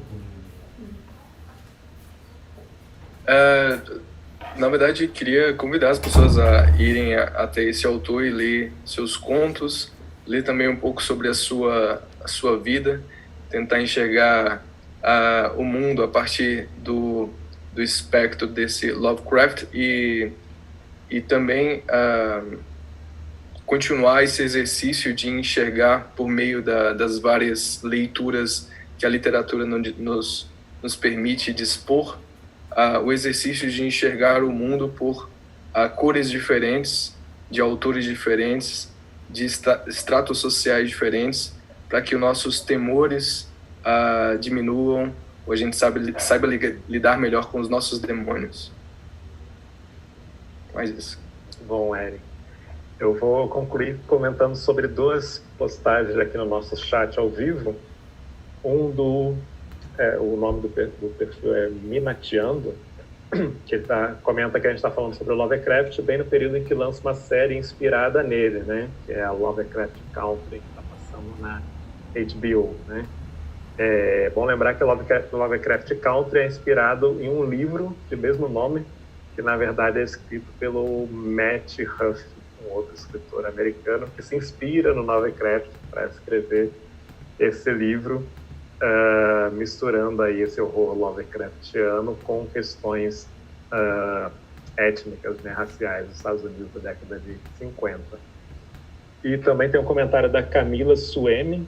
Na verdade, queria convidar as pessoas a irem até esse autor e ler seus contos, ler também um pouco sobre a sua vida, tentar enxergar o mundo a partir do espectro desse Lovecraft e também continuar esse exercício de enxergar por meio das várias leituras que a literatura nos permite dispor, o exercício de enxergar o mundo por cores diferentes, de autores diferentes, de estratos sociais diferentes, para que os nossos temores diminuam, ou a gente saiba lidar melhor com os nossos demônios. Mais isso. Bom, Eric, eu vou concluir comentando sobre duas postagens aqui no nosso chat ao vivo. O nome do perfil é Minateando, que comenta que a gente está falando sobre o Lovecraft bem no período em que lança uma série inspirada nele, né? Que é a Lovecraft Country, que está passando na HBO, né? É bom lembrar que o Lovecraft Country é inspirado em um livro de mesmo nome, que na verdade é escrito pelo Matt Huff, um outro escritor americano, que se inspira no Lovecraft para escrever esse livro, misturando aí esse horror Lovecraftiano com questões étnicas, né, raciais dos Estados Unidos da década de 50. E também tem um comentário da Camila Suemi,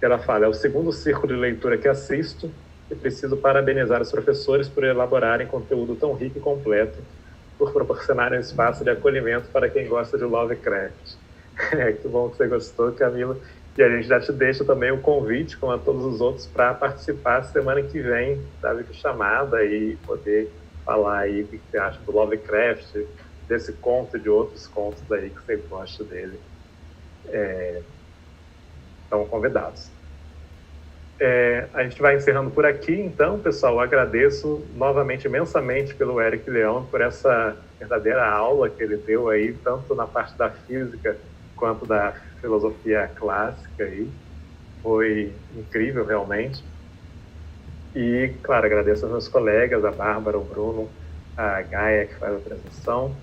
que ela fala: é o segundo círculo de leitura que assisto e preciso parabenizar os professores por elaborarem conteúdo tão rico e completo, por proporcionarem um espaço de acolhimento para quem gosta de Lovecraft. Que bom que você gostou, Camila. E a gente já te deixa também o convite, como a todos os outros, para participar semana que vem da videochamada e poder falar aí o que você acha do Lovecraft, desse conto e de outros contos aí que você gosta dele. Estão convidados. A gente vai encerrando por aqui, então, pessoal. Agradeço novamente imensamente pelo Eric Leão, por essa verdadeira aula que ele deu aí, tanto na parte da física quanto da filosofia clássica aí. Foi incrível, realmente. E, claro, agradeço aos meus colegas, a Bárbara, o Bruno, a Gaia, que faz a transmissão,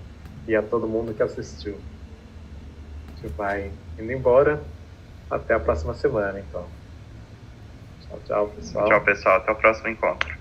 e a todo mundo que assistiu. A gente vai indo embora. Até a próxima semana, então. Tchau, pessoal. Tchau, pessoal. Até o próximo encontro.